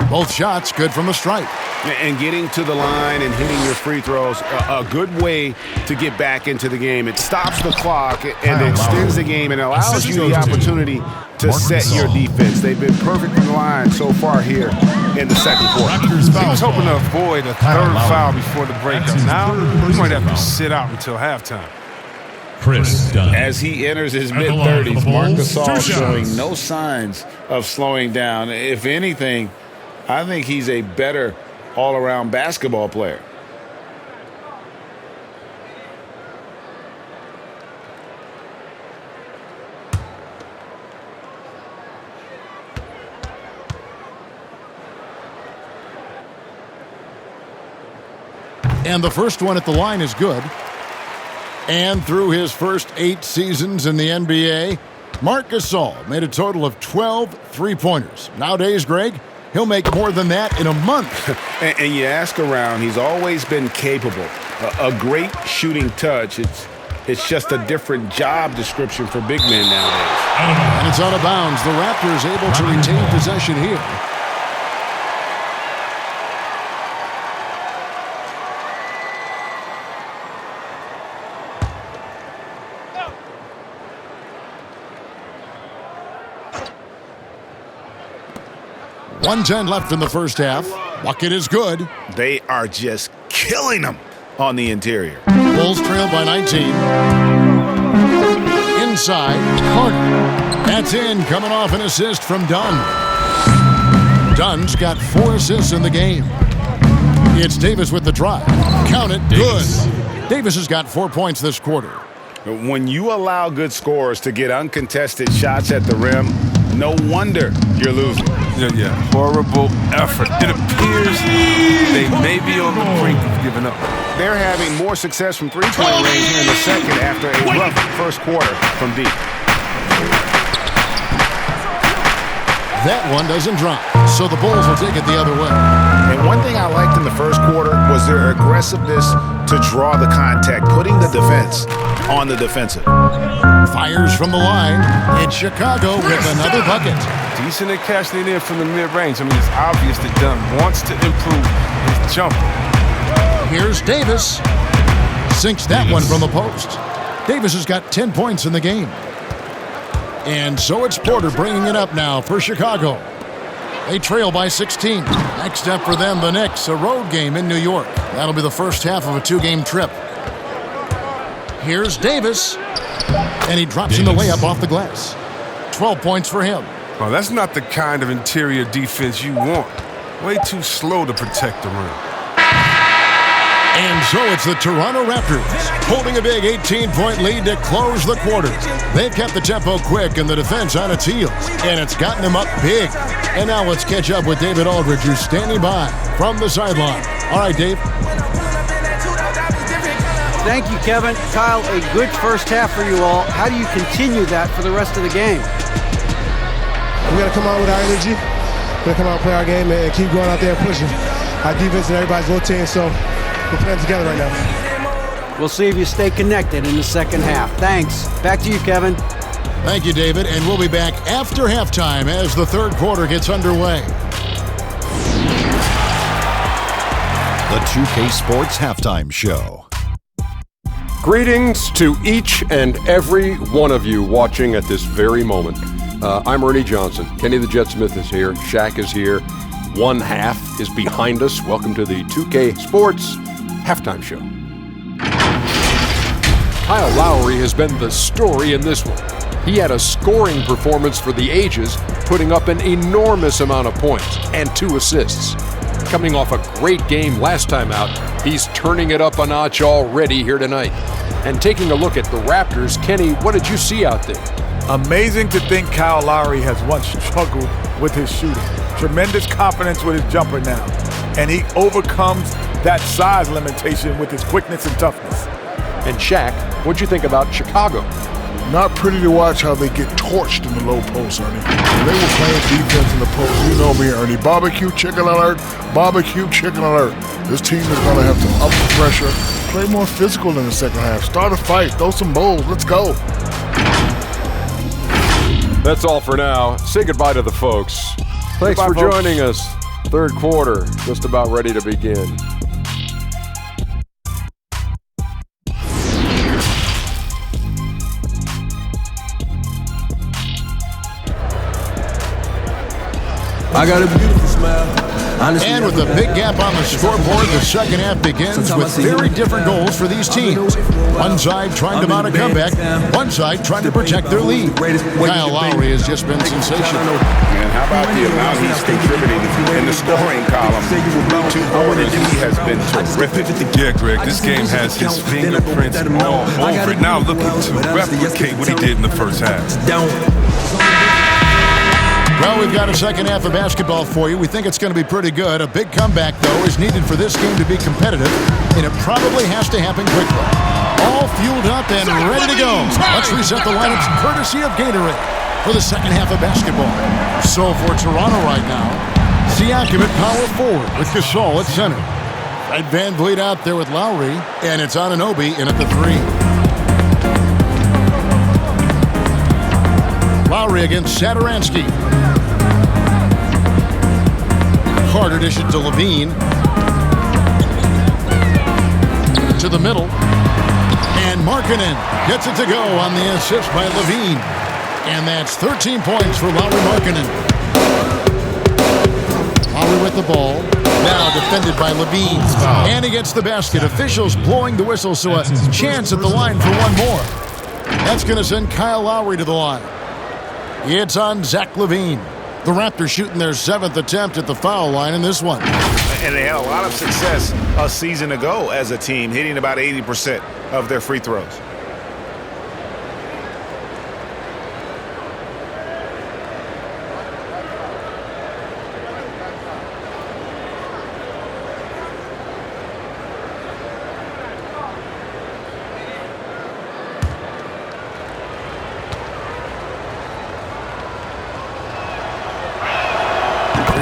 Both shots good from the stripe. And getting to the line and hitting your free throws, a good way to get back into the game. It stops the clock and extends the game and allows you the opportunity to set your defense. They've been perfect from the line so far here in the second quarter. He was hoping to avoid a third foul before the breakup. Now, he might have to sit out until halftime. Chris Dunn. As he enters his mid-30s, Marc Gasol showing no signs of slowing down. If anything, I think he's a better all-around basketball player. And the first one at the line is good. And through his first 8 seasons in the NBA, Marc Gasol made a total of 12 three-pointers. Nowadays, Greg, he'll make more than that in a month. and you ask around, he's always been capable. A great shooting touch. It's just a different job description for big men nowadays. And it's out of bounds. The Raptors able to retain possession here. .110 left in the first half. Bucket is good. They are just killing them on the interior. Bulls trail by 19. Inside, Carter. That's in, coming off an assist from Dunn. Dunn's got 4 assists in the game. It's Davis with the drive. Count it, Davis. Good. Davis has got 4 points this quarter. When you allow good scorers to get uncontested shots at the rim, no wonder you're losing. Yeah, horrible effort. It appears they may be on the brink of giving up. They're having more success from three-point range here in the second after a rough first quarter from deep. That one doesn't drop, so the Bulls will take it the other way. And one thing I liked in the first quarter was their aggressiveness to draw the contact, putting the defense on the defensive. Fires from the line. It's Chicago with another bucket. Decent at cashing it in from the mid-range. I mean, it's obvious that Dunn wants to improve his jumper. Here's Davis. Sinks that one from the post. Davis has got 10 points in the game. And so it's Porter bringing it up now for Chicago. They trail by 16. Next up for them, the Knicks, a road game in New York. That'll be the first half of a 2-game trip. Here's Davis. And he drops in the layup off the glass. 12 points for him. Well, that's not the kind of interior defense you want. Way too slow to protect the rim. And so it's the Toronto Raptors holding a big 18-point lead to close the quarter. They've kept the tempo quick and the defense on its heels, and it's gotten them up big. And now let's catch up with David Aldridge, who's standing by from the sideline. All right, Dave. Thank you, Kevin. Kyle, a good first half for you all. How do you continue that for the rest of the game? We got to come out with our energy. We're going to come out and play our game and keep going out there and pushing. Our defense and everybody's rotating, so we're playing together right now. We'll see if you stay connected in the second half. Thanks. Back to you, Kevin. Thank you, David. And we'll be back after halftime as the third quarter gets underway. The 2K Sports Halftime Show. Greetings to each and every one of you watching at this very moment. I'm Ernie Johnson. Kenny the Jet Smith is here. Shaq is here. One half is behind us. Welcome to the 2K Sports Halftime Show. Kyle Lowry has been the story in this one. He had a scoring performance for the ages, putting up an enormous amount of points and 2 assists. Coming off a great game last time out, he's turning it up a notch already here tonight. And taking a look at the Raptors, Kenny, what did you see out there? Amazing to think Kyle Lowry has once struggled with his shooting. Tremendous confidence with his jumper now. And he overcomes that size limitation with his quickness and toughness. And Shaq, what'd you think about Chicago? Not pretty to watch how they get torched in the low post, Ernie. When they were playing defense in the post, you know me, Ernie. Barbecue chicken alert, barbecue chicken alert. This team is going to have to up the pressure, play more physical in the second half, start a fight, throw some bowls, let's go. That's all for now. Say goodbye to the folks. Thanks for joining us. Third quarter, just about ready to begin. I got a beautiful smile. Honestly, and with a big gap on the scoreboard, the second half begins with very different goals for these teams. One side trying to mount a comeback, one side trying to protect their lead. Kyle Lowry has just been sensational. Man, how about the amount he's contributing in the scoring column? 2 quarters, he has been terrific. Yeah, Greg, this game has his fingerprints all over it. Now looking to replicate what he did in the first half. Well, we've got a second half of basketball for you. We think it's going to be pretty good. A big comeback, though, is needed for this game to be competitive, and it probably has to happen quickly. All fueled up and ready to go. Let's reset the lineups courtesy of Gatorade for the second half of basketball. So for Toronto right now, Siakam at power forward with Gasol at center. Fred VanVleet out there with Lowry, and it's Anunoby in at the 3. Lowry against Satoransky. Carter dishes to LaVine. To the middle. And Markkanen gets it to go on the assist by LaVine. And that's 13 points for Lauri Markkanen. Lowry with the ball. Now defended by LaVine. And he gets the basket. Officials blowing the whistle, so a chance at the line for one more. That's going to send Kyle Lowry to the line. It's on Zach LaVine. The Raptors shooting their 7th attempt at the foul line in this one. And they had a lot of success a season ago as a team, hitting about 80% of their free throws.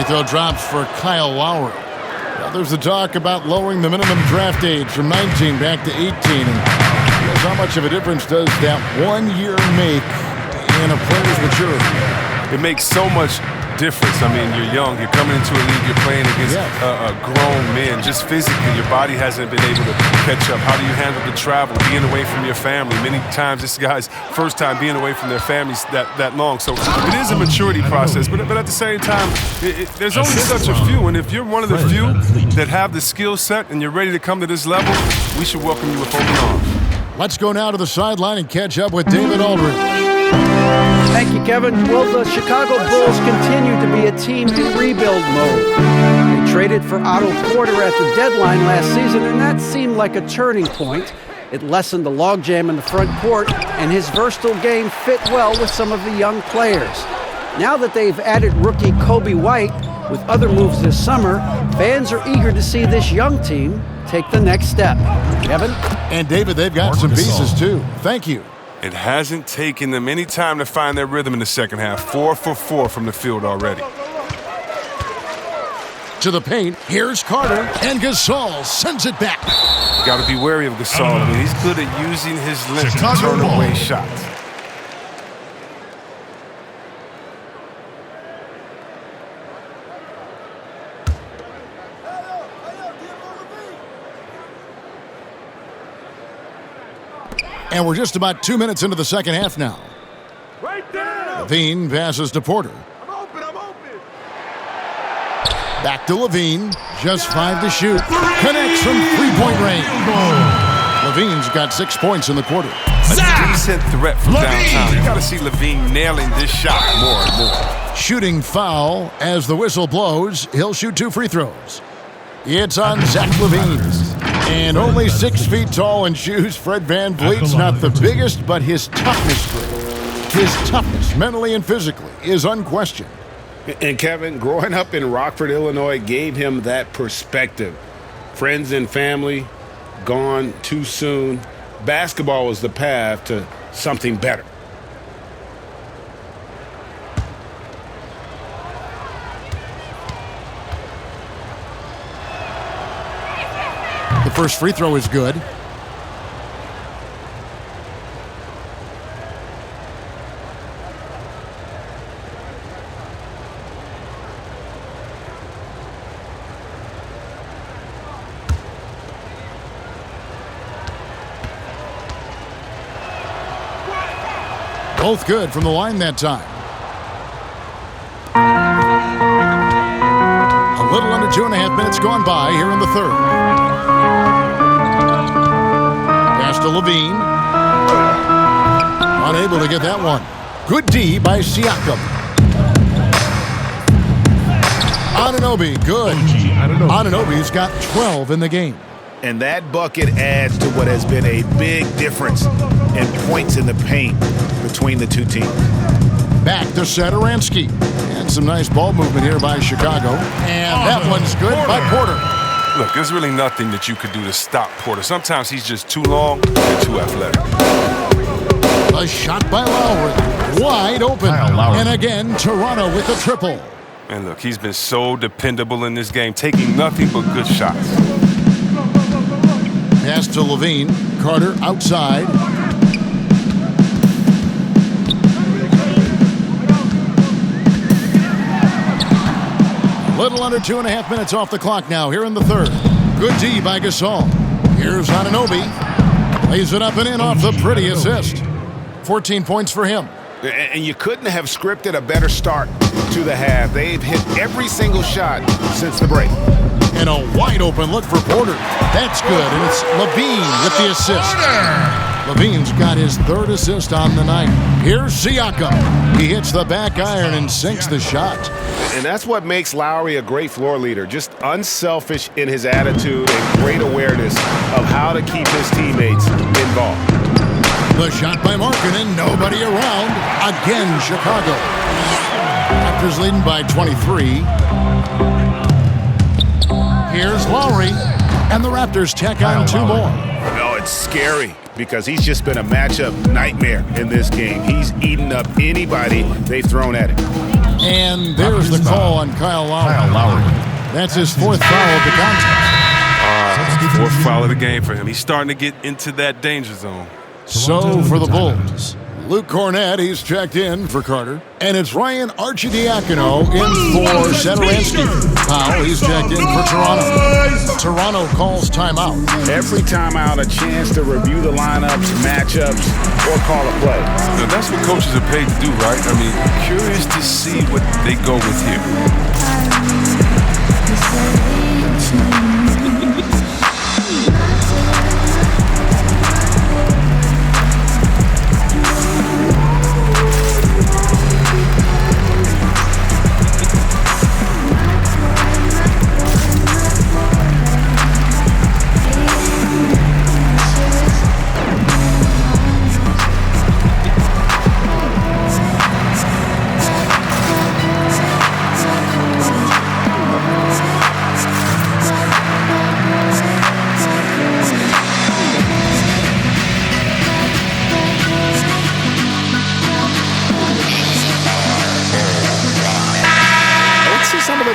throw drops for Kyle Lowry. Now, there's the talk about lowering the minimum draft age from 19 back to 18. And how much of a difference does that 1 year make in a player's maturity? It makes so much difference. I mean, you're young, you're coming into a league, you're playing against grown men. Just physically, your body hasn't been able to catch up. How do you handle the travel, being away from your family? Many times, this guy's first time being away from their families that long. So it is a maturity process, but at the same time, there's only such a few. And if you're one of the few that have the skill set and you're ready to come to this level, we should welcome you with open arms. Let's go now to the sideline and catch up with David Aldridge. Thank you, Kevin. Well, the Chicago Bulls continue to be a team in rebuild mode. They traded for Otto Porter at the deadline last season, and that seemed like a turning point. It lessened the logjam in the front court, and his versatile game fit well with some of the young players. Now that they've added rookie Kobe White with other moves this summer, fans are eager to see this young team take the next step. Kevin? And David, they've got some pieces too. Thank you. It hasn't taken them any time to find their rhythm in the second half. 4 for 4 from the field already. To the paint, here's Carter, and Gasol sends it back. Got to be wary of Gasol. I mean, he's good at using his length to turn away shots. And we're just about 2 minutes into the second half now. Right there. LaVine passes to Porter. I'm open. Back to LaVine. Just 5 to shoot. Connects from three-point range. LaVine's got 6 points in the quarter. A decent threat from downtown. You got to see LaVine nailing this shot more and more. Shooting foul as the whistle blows. He'll shoot 2 free throws. It's on Zach LaVine. And only 6 feet tall in shoes, Fred VanVleet's not the biggest, but his toughness, mentally and physically, is unquestioned. And Kevin, growing up in Rockford, Illinois, gave him that perspective. Friends and family gone too soon. Basketball was the path to something better. The first free throw is good. Both good from the line that time. A little under 2.5 minutes gone by here in the third. Pass to LaVine. Unable to get that one. Good D by Siakam. Anunoby, good. Anunoby's got 12 in the game. And that bucket adds to what has been a big difference in points in the paint between the two teams. Back to Satoransky. And some nice ball movement here by Chicago. And that one's good by Porter. Look, there's really nothing that you could do to stop Porter. Sometimes he's just too long and too athletic. A shot by Lowry. Wide open. And again, Toronto with the triple. And look, he's been so dependable in this game, taking nothing but good shots. Pass to LaVine. Carter outside. Little under 2.5 minutes off the clock now here in the third. Good D by Gasol. Here's Anunoby. Lays it up and in off the pretty assist. 14 points for him. And you couldn't have scripted a better start to the half. They've hit every single shot since the break. And a wide open look for Porter. That's good, and it's LaVine with the assist. LaVine's got his third assist on the night. Here's Siakam. He hits the back iron and sinks the shot. And that's what makes Lowry a great floor leader. Just unselfish in his attitude and great awareness of how to keep his teammates involved. The shot by Markkanen, nobody around. Again, Chicago. Raptors leading by 23. Here's Lowry, and the Raptors tack on 2 more. No, it's scary because he's just been a matchup nightmare in this game. He's eaten up anybody they've thrown at him. And there's the call on Kyle Lowry. That's his fourth foul of the contest. Fourth foul of the game for him. He's starting to get into that danger zone. So for the Bulls, Luke Cornett, he's checked in for Carter. And it's Ryan Arcidiacono in for Satoransky. Powell, he's checked in for Toronto. Toronto calls timeout. Every timeout, a chance to review the lineups, matchups, or call a play. Now, that's what coaches are paid to do, right? I mean, curious to see what they go with here.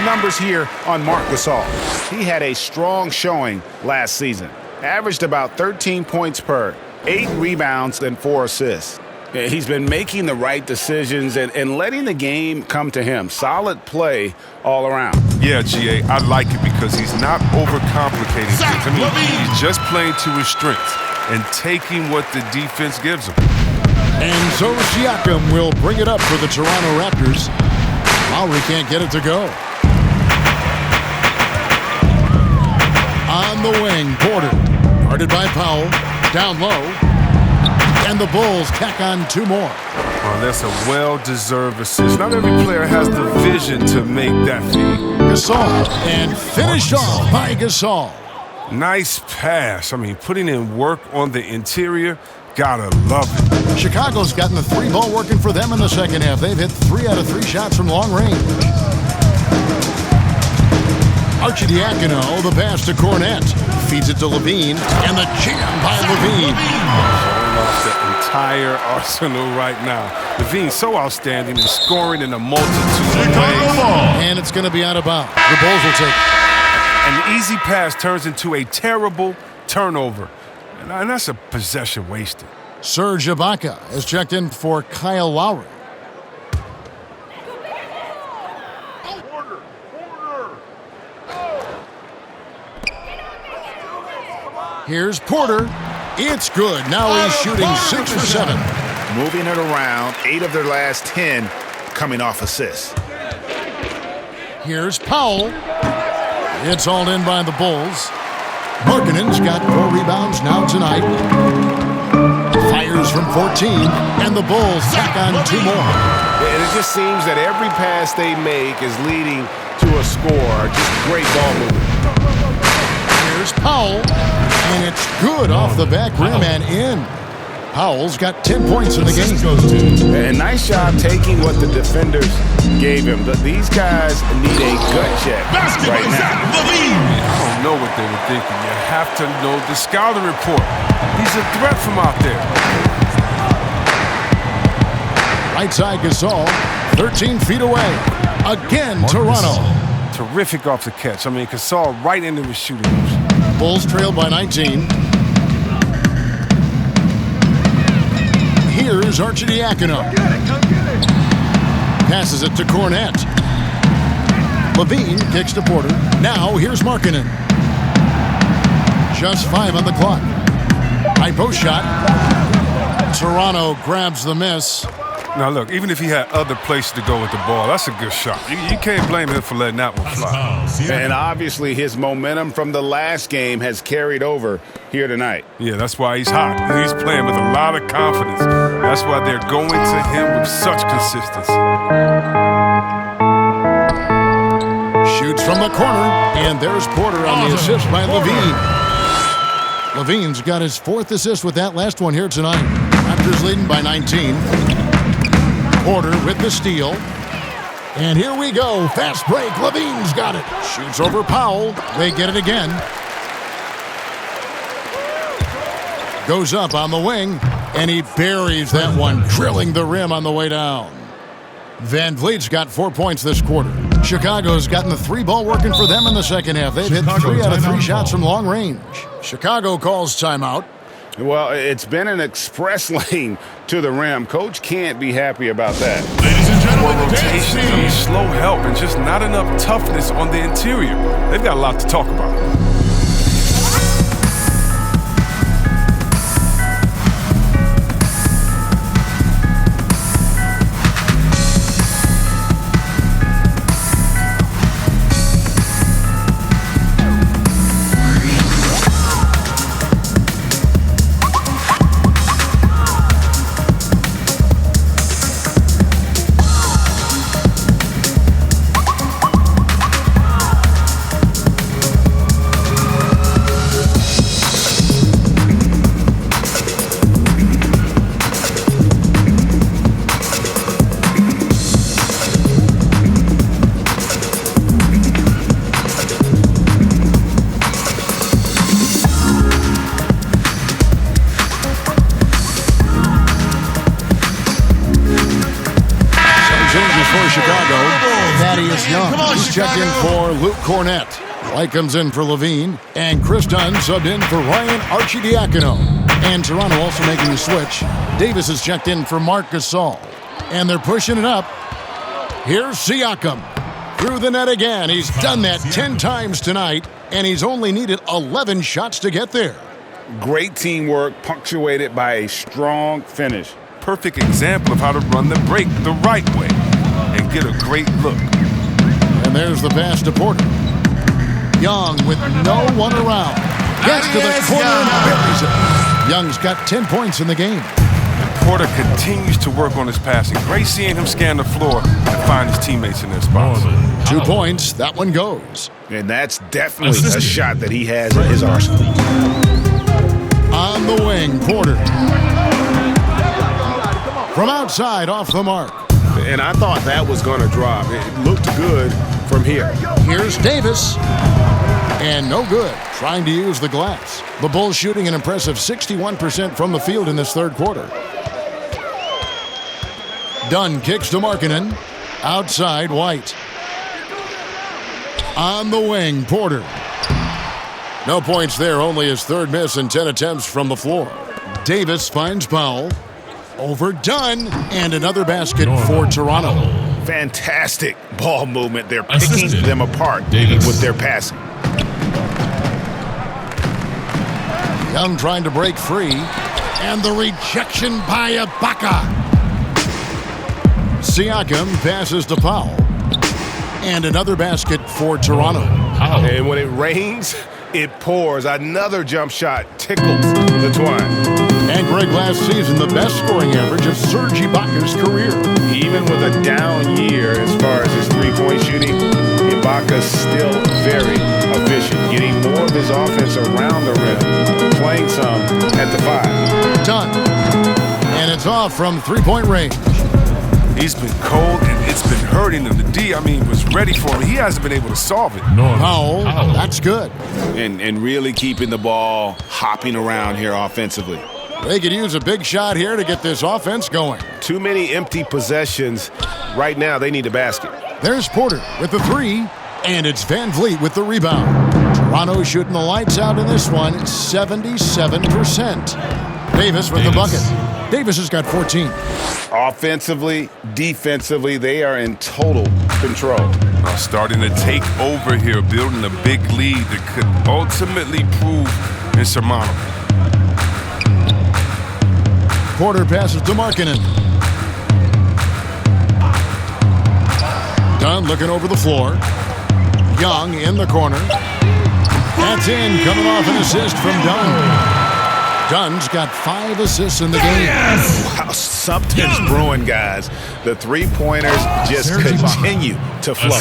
Numbers here on Marc Gasol. He had a strong showing last season. Averaged about 13 points per, 8 rebounds, and 4 assists. He's been making the right decisions and letting the game come to him. Solid play all around. Yeah, GA, I like it because he's not overcomplicating things. I mean, he's just playing to his strengths and taking what the defense gives him. And so Siakam will bring it up for the Toronto Raptors. Lowry can't get it to go. On the wing, Porter, guarded by Powell, down low, and the Bulls tack on 2 more. Oh, that's a well-deserved assist. Not every player has the vision to make that feed. Gasol, and finished off by Gasol. Nice pass. I mean, putting in work on the interior, gotta love it. Chicago's gotten the 3-ball working for them in the second half. They've hit 3 out of 3 shots from long range. Arcidiacono, the pass to Cornett. Feeds it to LaVine, and the jam by LaVine. Showing off the entire arsenal right now. LaVine's so outstanding and scoring in a multitude of ways. And it's going to be out of bounds. The Bulls will take it. An easy pass turns into a terrible turnover. And that's a possession wasted. Serge Ibaka has checked in for Kyle Lowry. Here's Porter. It's good. Now he's shooting 6 for 7. Moving it around, 8 of their last 10 coming off assists. Here's Powell. It's hauled in by the Bulls. Markkanen's got 4 rebounds now tonight. Fires from 14, and the Bulls tack on 2 more. And it just seems that every pass they make is leading to a score. Just great ball movement. Here's Powell, and it's good off the back rim and in. Powell's got 10 points in the game. And nice job taking what the defenders gave him. But these guys need a gut check right now. I don't know what they were thinking. You have to know the scouting report. He's a threat from out there. Right side Gasol, 13 feet away. Again, Toronto. Terrific off the catch. I mean, Gasol right into his shooting. Bulls trailed by 19. Here's Arcidiacono. Passes it to Cornett. LaVine kicks to Porter. Now here's Markkanen. Just 5 on the clock. High post shot. Toronto grabs the miss. Now look, even if he had other places to go with the ball, that's a good shot. You can't blame him for letting that one fly. And obviously his momentum from the last game has carried over here tonight. Yeah, that's why he's hot. He's playing with a lot of confidence. That's why they're going to him with such consistency. Shoots from the corner, and there's Porter on the assist by LaVine. LaVine's got his 4th assist with that last one here tonight. Raptors leading by 19. Porter with the steal. And here we go. Fast break. LaVine's got it. Shoots over Powell. They get it again. Goes up on the wing, and he buries that one, drilling the rim on the way down. Van Vliet's got 4 points this quarter. Chicago's gotten the 3-ball working for them in the second half. They've hit 3 out of 3 shots from long range. Chicago calls timeout. Well, it's been an express lane to the rim. Coach can't be happy about that. Ladies and gentlemen, rotations, slow help, and just not enough toughness on the interior. They've got a lot to talk about. Checked in for Luke Cornett. White comes in for LaVine. And Chris Dunn subbed in for Ryan Arcidiacono. And Toronto also making the switch. Davis is checked in for Marc Gasol. And they're pushing it up. Here's Siakam. Through the net again. He's done that 10 times tonight. And he's only needed 11 shots to get there. Great teamwork punctuated by a strong finish. Perfect example of how to run the break the right way and get a great look. And there's the pass to Porter. Young with no one around. Gets to the corner and buries it. Young's got 10 points in the game. And Porter continues to work on his passing. Great seeing him scan the floor and find his teammates in their spots. 2 points. That one goes. And that's definitely a shot that he has in his arsenal. On the wing, Porter. From outside, off the mark. And I thought that was going to drop. It looked good from here. Here's Davis. And no good. Trying to use the glass. The Bulls shooting an impressive 61% from the field in this third quarter. Dunn kicks to Markkanen. Outside, White. On the wing, Porter. No points there, only his third miss and 10 attempts from the floor. Davis finds Powell. Over Dunn, and another basket for Toronto. Fantastic ball movement. They're picking them apart with their passing. Young trying to break free, and the rejection by Ibaka. Siakam passes to Powell, and another basket for Toronto. And when it rains, it pours. Another jump shot tickles the twine. And Greg last season, the best scoring average of Serge Ibaka's career. Even with a down year as far as his three-point shooting, Ibaka's still very efficient, getting more of his offense around the rim, playing some at the 5. Done. And it's off from three-point range. He's been cold, and it's been hurting him. The D, was ready for him. He hasn't been able to solve it. Powell, that's good. And really keeping the ball hopping around here offensively. They could use a big shot here to get this offense going. Too many empty possessions. Right now, they need a basket. There's Porter with the 3, and it's Van Vliet with the rebound. Toronto shooting the lights out in this one, 77%. Davis with the bucket. Davis has got 14. Offensively, defensively, they are in total control. Starting to take over here, building a big lead that could ultimately prove insurmountable. Porter passes to Markkanen. Dunn looking over the floor. Young in the corner. That's in, coming off an assist from Dunn. Dunn's got 5 assists in the game. Yes! Wow, something's brewing, guys. The three-pointers just continue to flow.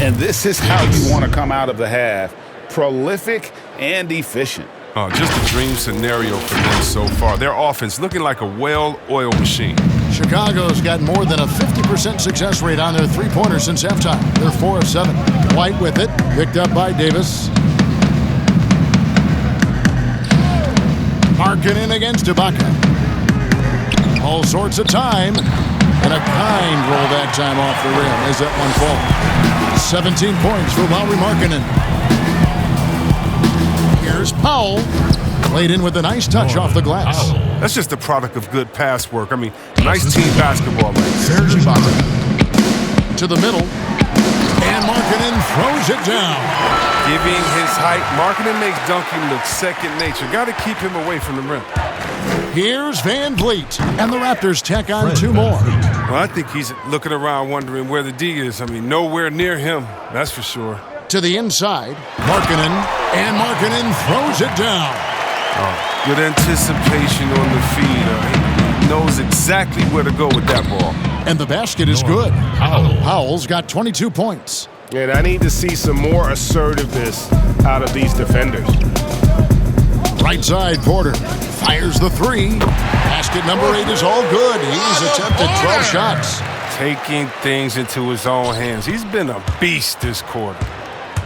And this is how you want to come out of the half. Prolific and efficient. Just a dream scenario for them so far. Their offense looking like a well-oiled machine. Chicago's got more than a 50% success rate on their three-pointers since halftime. They're 4 of 7. White with it, picked up by Davis. Markkanen against Ibaka. All sorts of time. And a kind roll that time off the rim as that one falls. 17 points for Lauri Markkanen. Here's Powell. Played in with a nice touch off the glass. That's just a product of good pass work. I mean, nice team basketball. Serge Ibaka. To the middle. And Markkanen throws it down. Giving his height, Markkanen makes dunking look second nature. Got to keep him away from the rim. Here's Van Vliet. And the Raptors tack on 2 more. Well, I think he's looking around wondering where the D is. I mean, nowhere near him, that's for sure. To the inside, Markkanen. And Markkanen throws it down. Oh, good anticipation on the feed. He knows exactly where to go with that ball. And the basket is good. Powell's got 22 points. And I need to see some more assertiveness out of these defenders. Right side, Porter fires the 3. Basket number 8 is all good. He's attempted 12 shots. Taking things into his own hands. He's been a beast this quarter.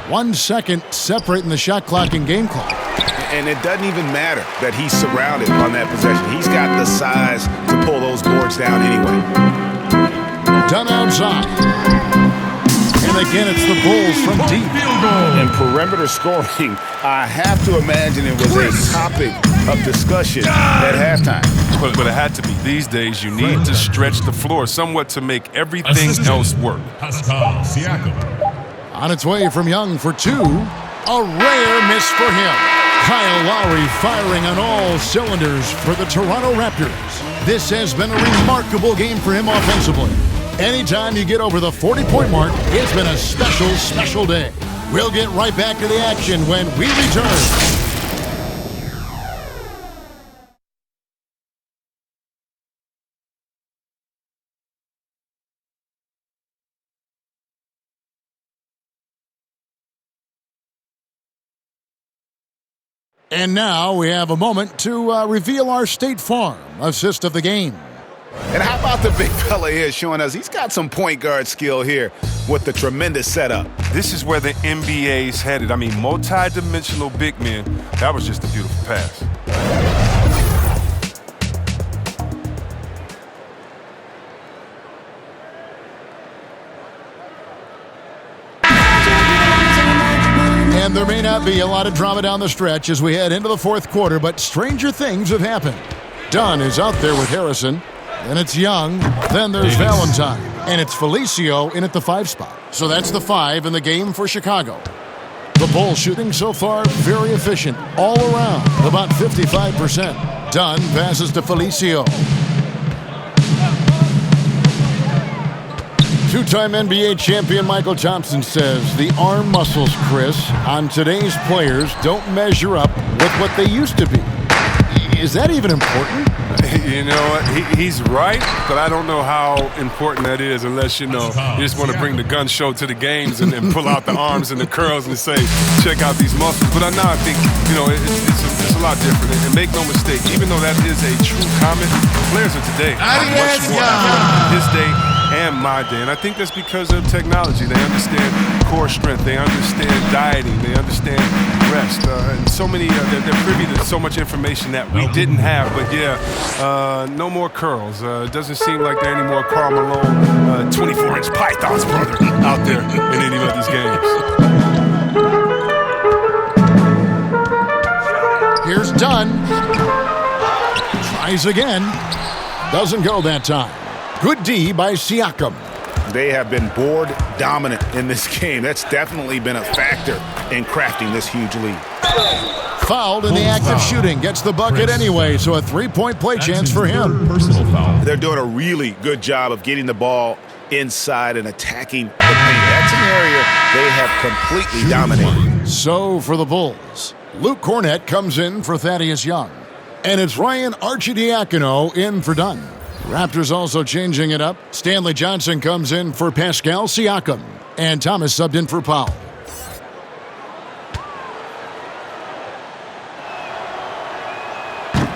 1 second separating the shot clock and game clock. And it doesn't even matter that he's surrounded on that possession. He's got the size to pull those boards down anyway. Done outside. And again, it's the Bulls from deep. And perimeter scoring, I have to imagine it was a topic of discussion at halftime. But it had to be. These days, you need to stretch the floor somewhat to make everything else work. Pascal Siakam. On its way from Young for 2. A rare miss for him. Kyle Lowry firing on all cylinders for the Toronto Raptors. This has been a remarkable game for him offensively. Anytime you get over the 40-point mark, it's been a special, special day. We'll get right back to the action when we return. And now we have a moment to reveal our State Farm assist of the game. And how about the big fella here showing us he's got some point guard skill here with the tremendous setup. This is where the NBA's headed. I mean, multi-dimensional big men. That was just a beautiful pass. And there may not be a lot of drama down the stretch as we head into the 4th quarter, but stranger things have happened. Dunn is out there with Harrison. Then it's Young. Then there's Valentine. And it's Felicio in at the 5 spot. So that's the 5 in the game for Chicago. The Bulls shooting so far very efficient. All around, about 55%. Dunn passes to Felicio. 2-time NBA champion Michael Thompson says the arm muscles, Chris, on today's players don't measure up with what they used to be. Is that even important? You know what? He's right, but I don't know how important that is unless, you just want to bring the gun show to the games and then pull out the arms and the curls and say, check out these muscles. But now I think, it's a lot different. And make no mistake, even though that is a true comment, players of today are much more athletic than his day and my day. And I think that's because of technology. They understand core strength. They understand dieting. They understand rest. And so many, they're privy to so much information that we didn't have. But no more curls. It doesn't seem like there are any more Karl Malone 24-inch pythons, brother, out there in any of these games. Here's Dunn. Tries again. Doesn't go that time. Good D by Siakam. They have been board dominant in this game. That's definitely been a factor in crafting this huge lead. Fouled in the act of shooting. Gets the bucket anyway, so a 3-point play chance for him. Personal foul. They're doing a really good job of getting the ball inside and attacking the paint. That's an area they have completely dominated. So for the Bulls, Luke Cornett comes in for Thaddeus Young. And it's Ryan Arcidiacono in for Dunn. Raptors also changing it up. Stanley Johnson comes in for Pascal Siakam. And Thomas subbed in for Powell.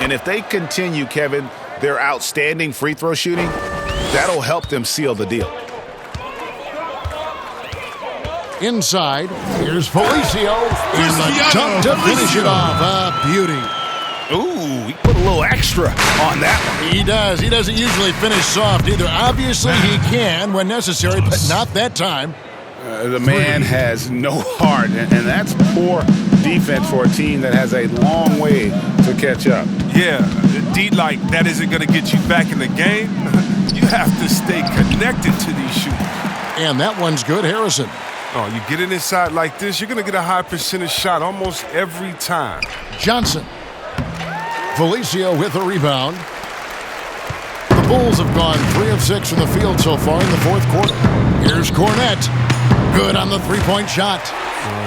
And if they continue, Kevin, their outstanding free throw shooting, that'll help them seal the deal. Inside, here's Felicio in the dunk to finish it off. A beauty. Ooh, he put a little extra on that one. He does. He doesn't usually finish soft either. Obviously, he can when necessary, but not that time. The man has no heart, and that's poor defense for a team that has a long way to catch up. Yeah, D like that isn't going to get you back in the game. You have to stay connected to these shooters. And that one's good, Harrison. Oh, you get it inside like this, you're going to get a high percentage shot almost every time. Johnson. Felicio with the rebound. The Bulls have gone 3 of 6 from the field so far in the fourth quarter. Here's Cornette. Good on the three-point shot.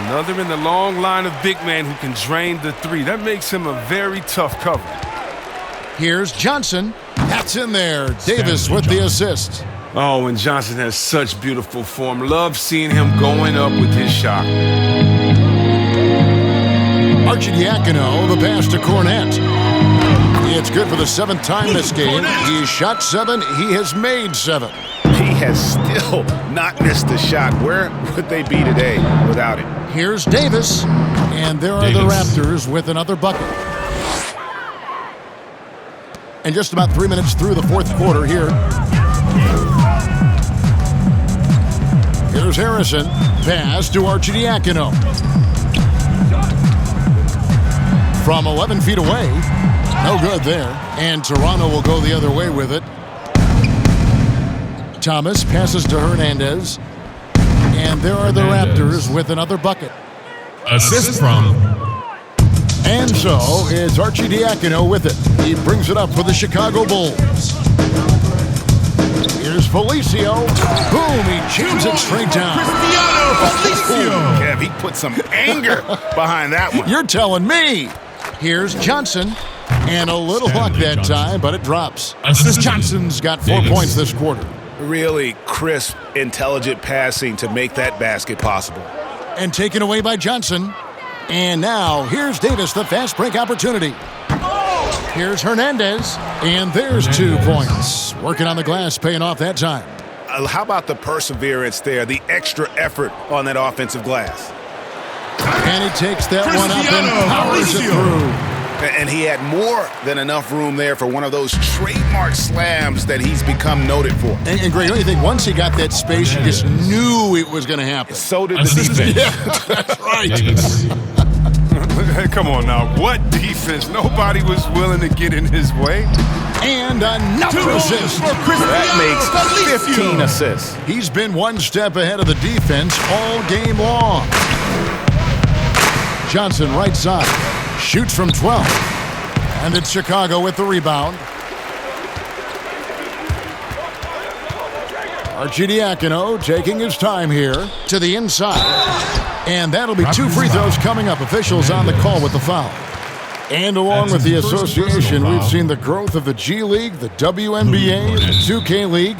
Another in the long line of big men who can drain the three. That makes him a very tough cover. Here's Johnson. That's in there. Davis with the assist. Oh, and Johnson has such beautiful form. Love seeing him going up with his shot. Arcidiacono, the pass to Cornette. It's good for the 7th time this game. He shot 7. He has made 7. He has still not missed a shot. Where would they be today without it? Here's Davis. And there are the Raptors with another bucket. And just about 3 minutes through the fourth quarter here. Here's Harrison. Pass to Arcidiacono. From 11 feet away. No good there. And Toronto will go the other way with it. Thomas passes to Hernandez. And there are the Raptors with another bucket. Assist from. And so it's Arcidiacono with it. He brings it up for the Chicago Bulls. Here's Felicio. Boom, he jams it straight down. Kev, he put some anger behind that one. You're telling me. Here's Johnson. And a little luck that time, but it drops. Johnson's got 4 points this quarter. Really crisp, intelligent passing to make that basket possible. And taken away by Johnson. And now, here's Davis, the fast break opportunity. Here's Hernandez. And there's 2 points. Working on the glass, paying off that time. How about the perseverance there, the extra effort on that offensive glass? And he takes that one up and powers it through. And he had more than enough room there for one of those trademark slams that he's become noted for. And Greg, don't you think once he got that space, he just knew it was going to happen? So did the defense. Yeah, that's right. Hey, come on now. What defense? Nobody was willing to get in his way. And another assist. That makes 15 assists. He's been one step ahead of the defense all game long. Johnson right side. Shoots from 12. And it's Chicago with the rebound. Arcidiacono taking his time here to the inside. And that'll be 2 free throws coming up. Officials on the call with the foul. And along with the association, we've seen the growth of the G League, the WNBA, the 2K League.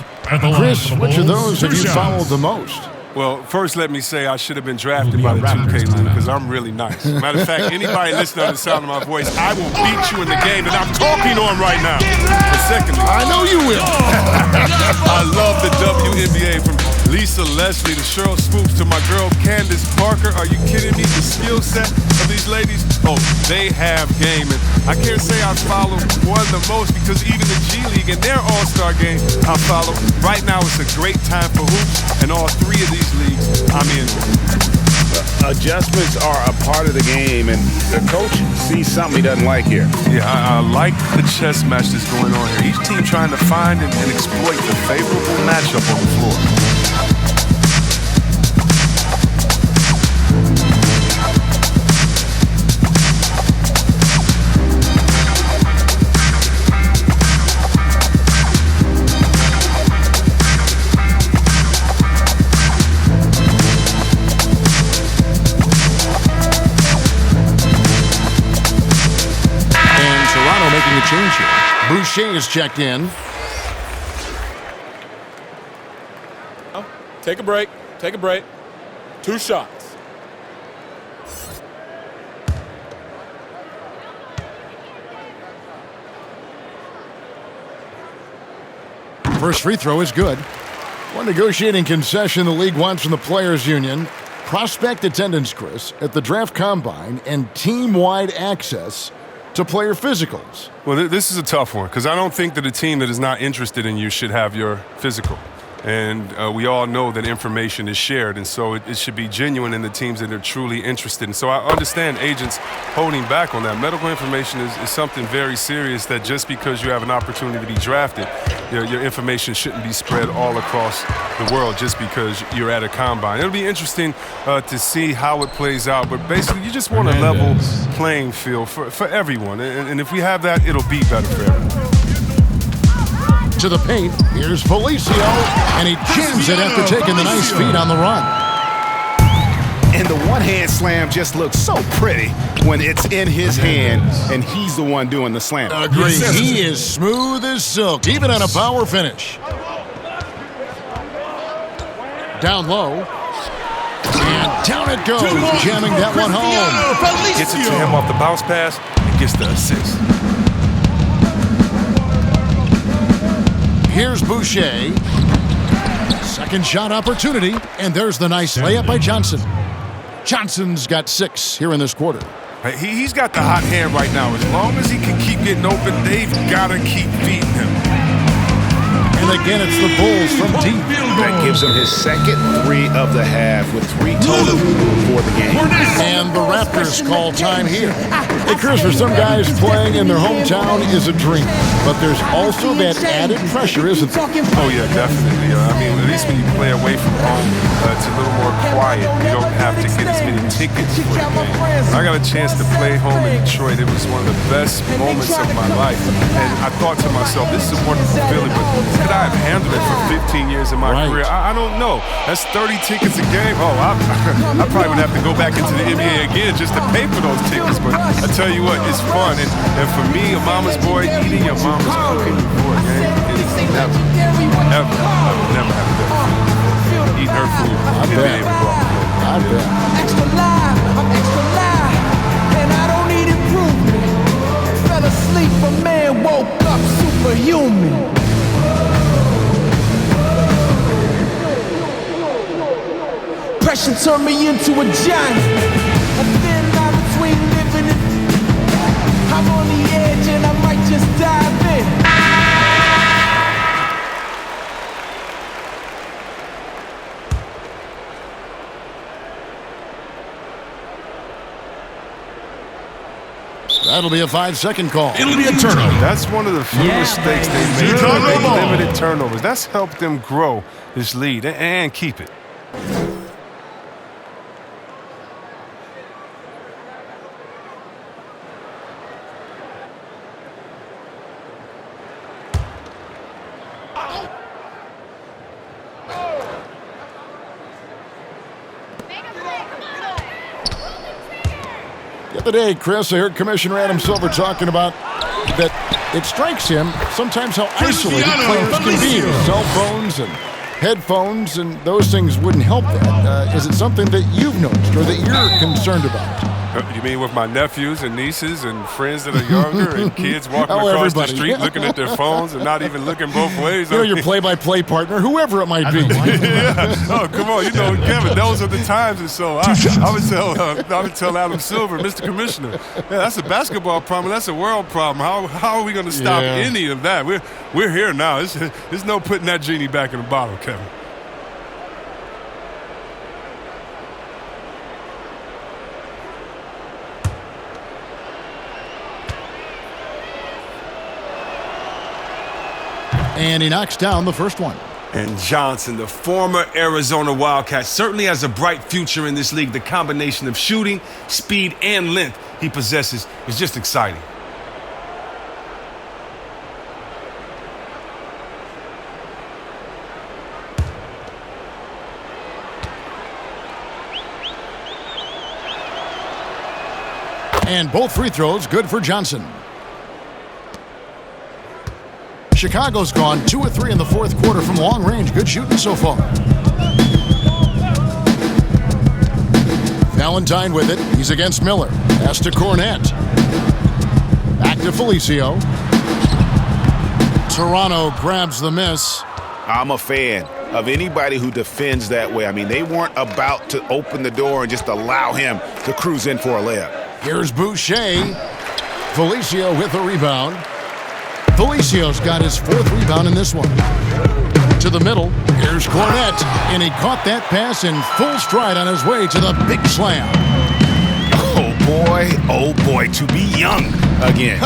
Chris, which of those have you followed the most? Well, first let me say I should have been drafted by the 2K League because I'm really nice. Matter of fact, anybody listening to the sound of my voice, I will beat you in the game that I'm talking on right now. And secondly, I know you will. I love the WNBA from Lisa Leslie to Cheryl Swoops to my girl Candace Parker. Are you kidding me? The skill set of these ladies, oh, they have game. And I can't say I follow one the most because even the G League and their All-Star game I follow. Right now it's a great time for hoops, and all 3 of these leagues I'm in. Adjustments are a part of the game, and the coach sees something he doesn't like here. Yeah, I like the chess match that's going on here. Each team trying to find and exploit the favorable matchup on the floor. Change here. Boucher is checked in. Take a break. Take a break. 2 shots. First free throw is good. One negotiating concession the league wants from the Players Union. Prospect attendance, Chris, at the draft combine and team-wide access to player physicals. Well, this is a tough one because I don't think that a team that is not interested in you should have your physical. And we all know that information is shared, and so it should be genuine in the teams that are truly interested. And so I understand agents holding back on that. Medical information is something very serious that just because you have an opportunity to be drafted, your information shouldn't be spread all across the world just because you're at a combine. It'll be interesting to see how it plays out, but basically you just want a level playing field for everyone. And if we have that, it'll be better for everyone. To the paint, here's Felicio, and he jams it after taking the nice feed on the run. And the one-hand slam just looks so pretty when it's in his hand, and he's the one doing the slam. Agreed. He is smooth as silk, even on a power finish. Down low. And down it goes, jamming that one home. Gets it to him off the bounce pass and gets the assist. Here's Boucher. Second shot opportunity, and there's the nice layup by Johnson. Johnson's got 6 here in this quarter. He's got the hot hand right now. As long as he can keep getting open, they've got to keep feeding him. And again, it's the Bulls from deep. That gives him his second 3 of the half with 3 total for the game. And the Raptors call time here. Hey, Chris, for some guys, playing in their hometown is a dream. But there's also that added pressure, isn't there? Oh, yeah, definitely. I mean, at least when you play away from home, it's a little more quiet. You don't have to get as many tickets for the game. I got a chance to play home in Detroit. It was one of the best moments of my life. And I thought to myself, this is a wonderful feeling, but could I have handled it for 15 years in my career? I don't know. That's 30 tickets a game. Oh, I probably would have to go back into the NBA again just to pay for those tickets. But I tell you what, it's fun. And for me, a mama's boy, eating your mama's cooking before a game, it is never have a better feeling. Eating her food and being able to go out and play. I bet. Extra live, I'm extra live, and I don't need improvement. Fell asleep, a man woke up superhuman. Pressure turned me into a giant. A thin line between living and I'm on the edge and I might just dive in. That'll be a 5-second call. It'll be a turnover. That's one of the few mistakes they made. They limited turnovers. That's helped them grow this lead and keep it. The other day, Chris, I heard Commissioner Adam Silver talking about that it strikes him sometimes how isolated players can be. Cell phones and headphones and those things wouldn't help that. Is it something that you've noticed or that you're concerned about? You mean with my nephews and nieces and friends that are younger and kids walking across the street looking at their phones and not even looking both ways? You know, your play-by-play partner, whoever it might be. Yeah. Oh, come on. You know, Kevin, those are the times. And so I would tell Adam Silver, Mr. Commissioner, yeah, that's a basketball problem. That's a world problem. How are we going to stop any of that? We're here now. There's no putting that genie back in the bottle, Kevin. And he knocks down the first one. And Johnson, the former Arizona Wildcat, certainly has a bright future in this league. The combination of shooting, speed, and length he possesses is just exciting. And both free throws good for Johnson. Chicago's gone 2 of 3 in the fourth quarter from long range. Good shooting so far. Valentine with it. He's against Miller. Pass to Cornette. Back to Felicio. Toronto grabs the miss. I'm a fan of anybody who defends that way. I mean, they weren't about to open the door and just allow him to cruise in for a layup. Here's Boucher. Felicio with the rebound. Felicio's got his 4th rebound in this one. To the middle, here's Cornette, and he caught that pass in full stride on his way to the big slam. Oh boy, to be young again.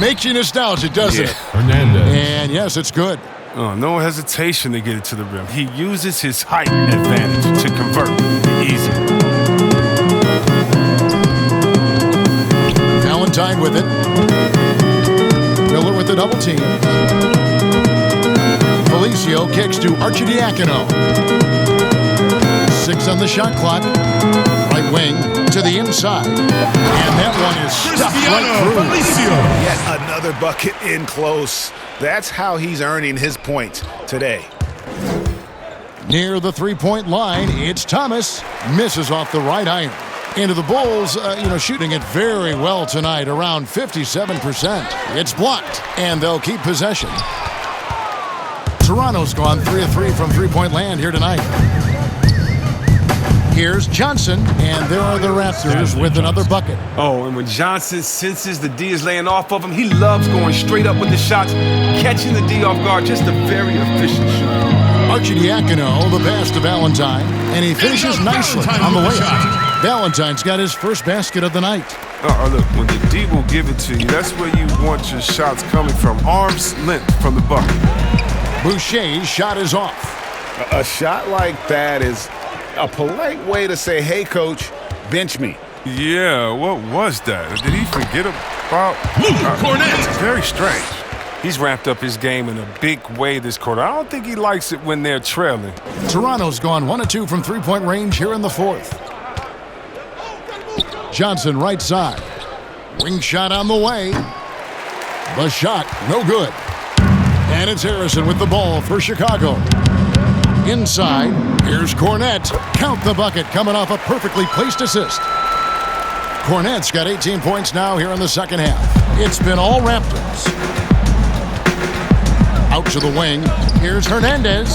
Makes you nostalgic, doesn't it? Hernandez. And yes, it's good. Oh, no hesitation to get it to the rim. He uses his height advantage to convert. Easy. Valentine with it. Miller with the double team. Felicio kicks to Arcidiacono. 6 on the shot clock. Right wing to the inside. And that one is stuffed right through. Yet another bucket in close. That's how he's earning his points today. Near the three-point line, it's Thomas. Misses off the right iron. Into the Bulls, shooting it very well tonight, around 57%. It's blocked, and they'll keep possession. Toronto's gone 3 of 3 from three-point land here tonight. Here's Johnson, and there are the Raptors with another bucket. Oh, and when Johnson senses the D is laying off of him, he loves going straight up with the shots, catching the D off guard, just a very efficient shooter. Arcidiacono, the pass to Valentine, and he finishes nicely on the layup. Valentine's got his first basket of the night. Look, when the D will give it to you, that's where you want your shots coming from. Arm's length from the bucket. Boucher's shot is off. A shot like that is a polite way to say, hey, coach, bench me. Yeah, what was that? Did he forget about Cornette? Very strange. He's ramped up his game in a big way this quarter. I don't think he likes it when they're trailing. Toronto's gone 1 of 2 from three-point range here in the 4th. Johnson right side. Wing shot on the way. The shot, no good. And it's Harrison with the ball for Chicago. Inside, here's Cornette. Count the bucket coming off a perfectly placed assist. Cornette's got 18 points now here in the second half. It's been all Raptors. Out to the wing. Here's Hernandez.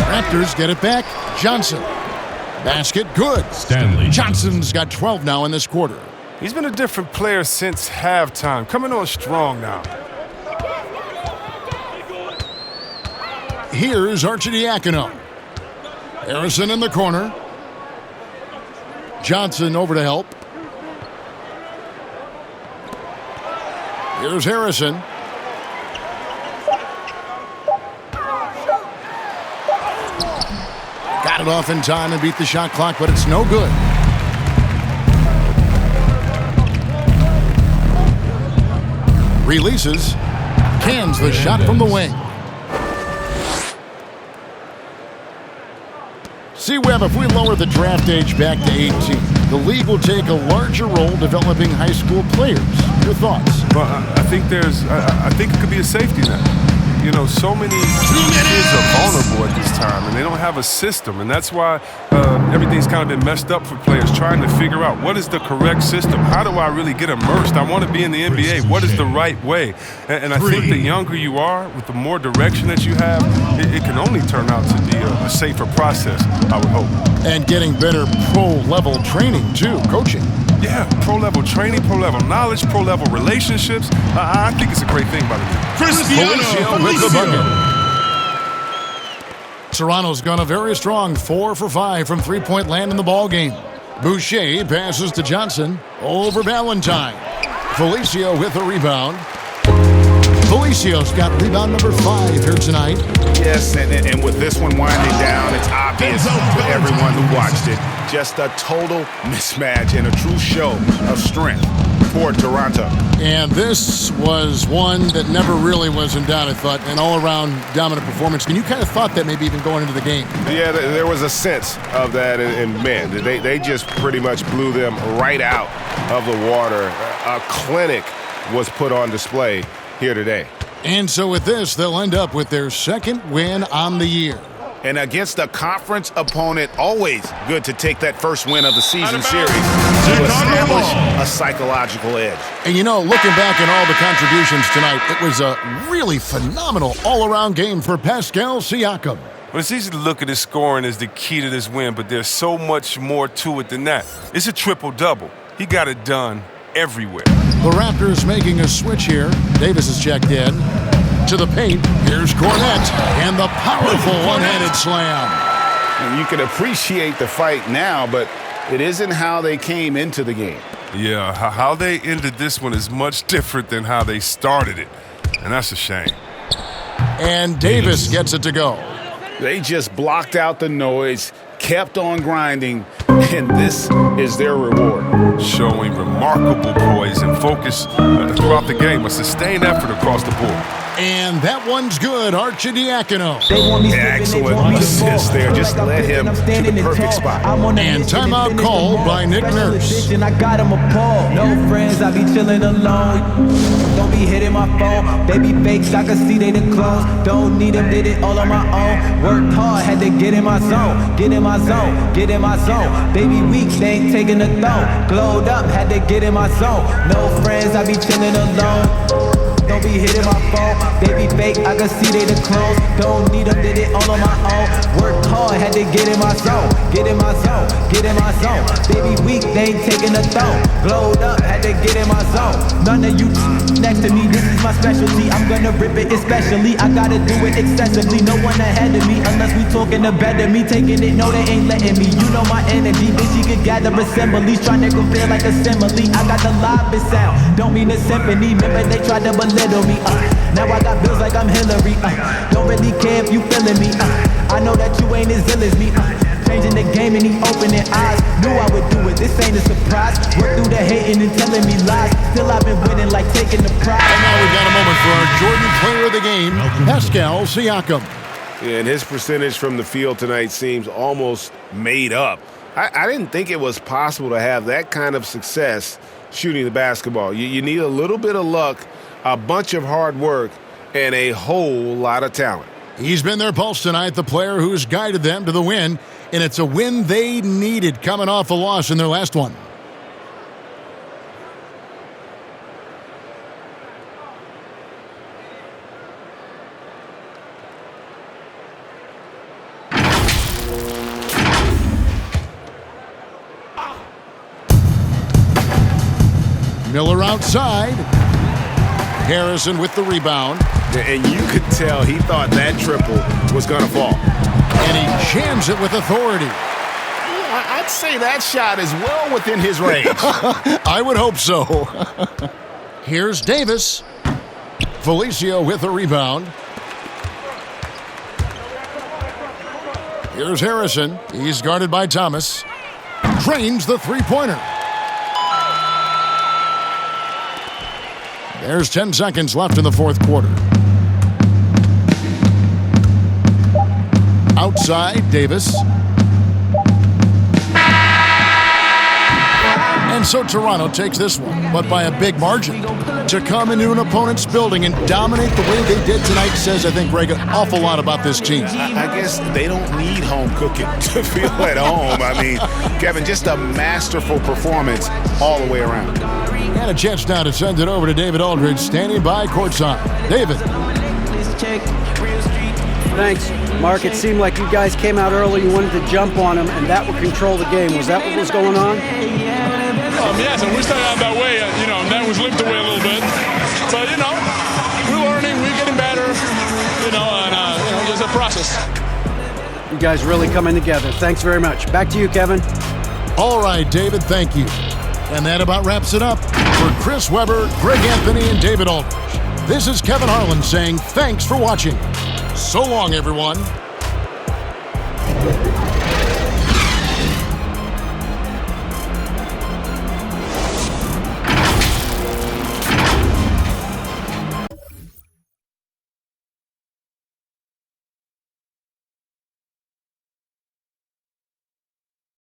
Raptors get it back. Johnson. Basket good. Stanley Johnson's got 12 now in this quarter. He's been a different player since halftime. Coming on strong now. Here's Arcidiacono. Harrison in the corner. Johnson over to help. Here's Harrison. Got it off in time and beat the shot clock, but it's no good. Releases. Cans the shot from the wing. See, Webb, if we lower the draft age back to 18, the league will take a larger role developing high school players. Your thoughts? Well, I think it could be a safety net. You know, so many kids are vulnerable at this time, and they don't have a system, and that's why everything's kind of been messed up for players trying to figure out what is the correct system. How do I really get immersed? I want to be in the NBA. What is the right way? And I think the younger you are, with the more direction that you have, it can only turn out to be a safer process, I would hope. And getting better pro-level training, too, coaching. Yeah, pro-level training, pro-level knowledge, pro-level relationships. I think it's a great thing by the way. Felicio with the bucket. Toronto's gone a very strong 4 for 5 from three-point land in the ball game. Boucher passes to Johnson over Valentine. Felicio with a rebound. Felicio's got rebound number 5 here tonight. Yes, and with this one winding down, it's obvious to everyone who watched it. Just a total mismatch and a true show of strength for Toronto. And this was one that never really was in doubt, I thought, an all-around dominant performance. And you kind of thought that maybe even going into the game. Yeah, there was a sense of that, and man, they just pretty much blew them right out of the water. A clinic was put on display here today. And so with this, they'll end up with their second win on the year. And against a conference opponent, always good to take that first win of the season series to establish a psychological edge. And you know, looking back at all the contributions tonight, it was a really phenomenal all-around game for Pascal Siakam. Well, it's easy to look at his scoring as the key to this win, but there's so much more to it than that. It's a triple-double. He got it done everywhere. The Raptors making a switch here. Davis is checked in. To the paint. Here's Cornette. And the powerful one-handed slam. And you can appreciate the fight now, but it isn't how they came into the game. Yeah, how they ended this one is much different than how they started it. And that's a shame. And Davis gets it to go. They just blocked out the noise, kept on grinding, and this is their reward. Showing remarkable poise and focus throughout the game, a sustained effort across the board. And that one's good, Arcidiacono. Excellent assist there. Just led him to the perfect spot. And timeout called by Nick Nurse. I got him appalled. No friends, I be chilling alone. Don't be hitting my phone. They be fakes, I can see they the clones. Don't need them, did it all on my own. Worked hard, had to get in my zone. Get in my zone, get in my zone. Baby weak, they ain't taking the throne. Glowed up, had to get in my zone. No friends, I be chilling alone. Don't be hitting my phone. They be fake, I can see they the clones. Don't need them, did it all on my own. Worked hard, had to get in my zone. Get in my zone, get in my zone. Baby weak, they ain't taking the throne. Glowed up, had to get in my zone. None of you next to me, this is my specialty. I'm gonna rip it especially. I gotta do it excessively. No one ahead of me, unless we talking to better me. Taking it, no, they ain't letting me. You know my energy, bitch, you could gather assemblies. Trying to compare like a simile. I got the loudest sound, don't mean a symphony. Remember they tried to belittle me. Now I got bills like I'm Hillary. Don't really care if you feeling me. I know that you ain't as ill as me. Changing the game and he opening eyes. Knew I would do it, this ain't a surprise. Work through the hating and telling me lies. Still I've been winning like taking the prize. And now we've got a moment for our Jordan player of the game, Pascal Siakam. Yeah, and his percentage from the field tonight seems almost made up. I didn't think it was possible to have that kind of success shooting the basketball. You need a little bit of luck, a bunch of hard work, and a whole lot of talent. He's been their pulse tonight, the player who's guided them to the win, and it's a win they needed coming off a loss in their last one. Miller outside. Harrison with the rebound. And you could tell he thought that triple was going to fall. And he jams it with authority. I'd say that shot is well within his range. I would hope so. Here's Davis. Felicio with the rebound. Here's Harrison. He's guarded by Thomas. Drains the three-pointer. There's 10 seconds left in the fourth quarter. Outside, Davis. And so Toronto takes this one, but by a big margin. To come into an opponent's building and dominate the way they did tonight says, I think, Greg, an awful lot about this team. I guess they don't need home cooking to feel at home. I mean, Kevin, just a masterful performance all the way around. And a chance now to send it over to David Aldridge, standing by courtside. David. Thanks, Mark. It seemed like you guys came out early. You wanted to jump on them, and that would control the game. Was that what was going on? Yes, and we started out that way. That was limped away a little bit. But, we're learning, we're getting better, and it's a process. You guys really coming together. Thanks very much. Back to you, Kevin. All right, David, thank you. And that about wraps it up. For Chris Webber, Greg Anthony, and David Aldridge, this is Kevin Harlan saying thanks for watching. So long, everyone.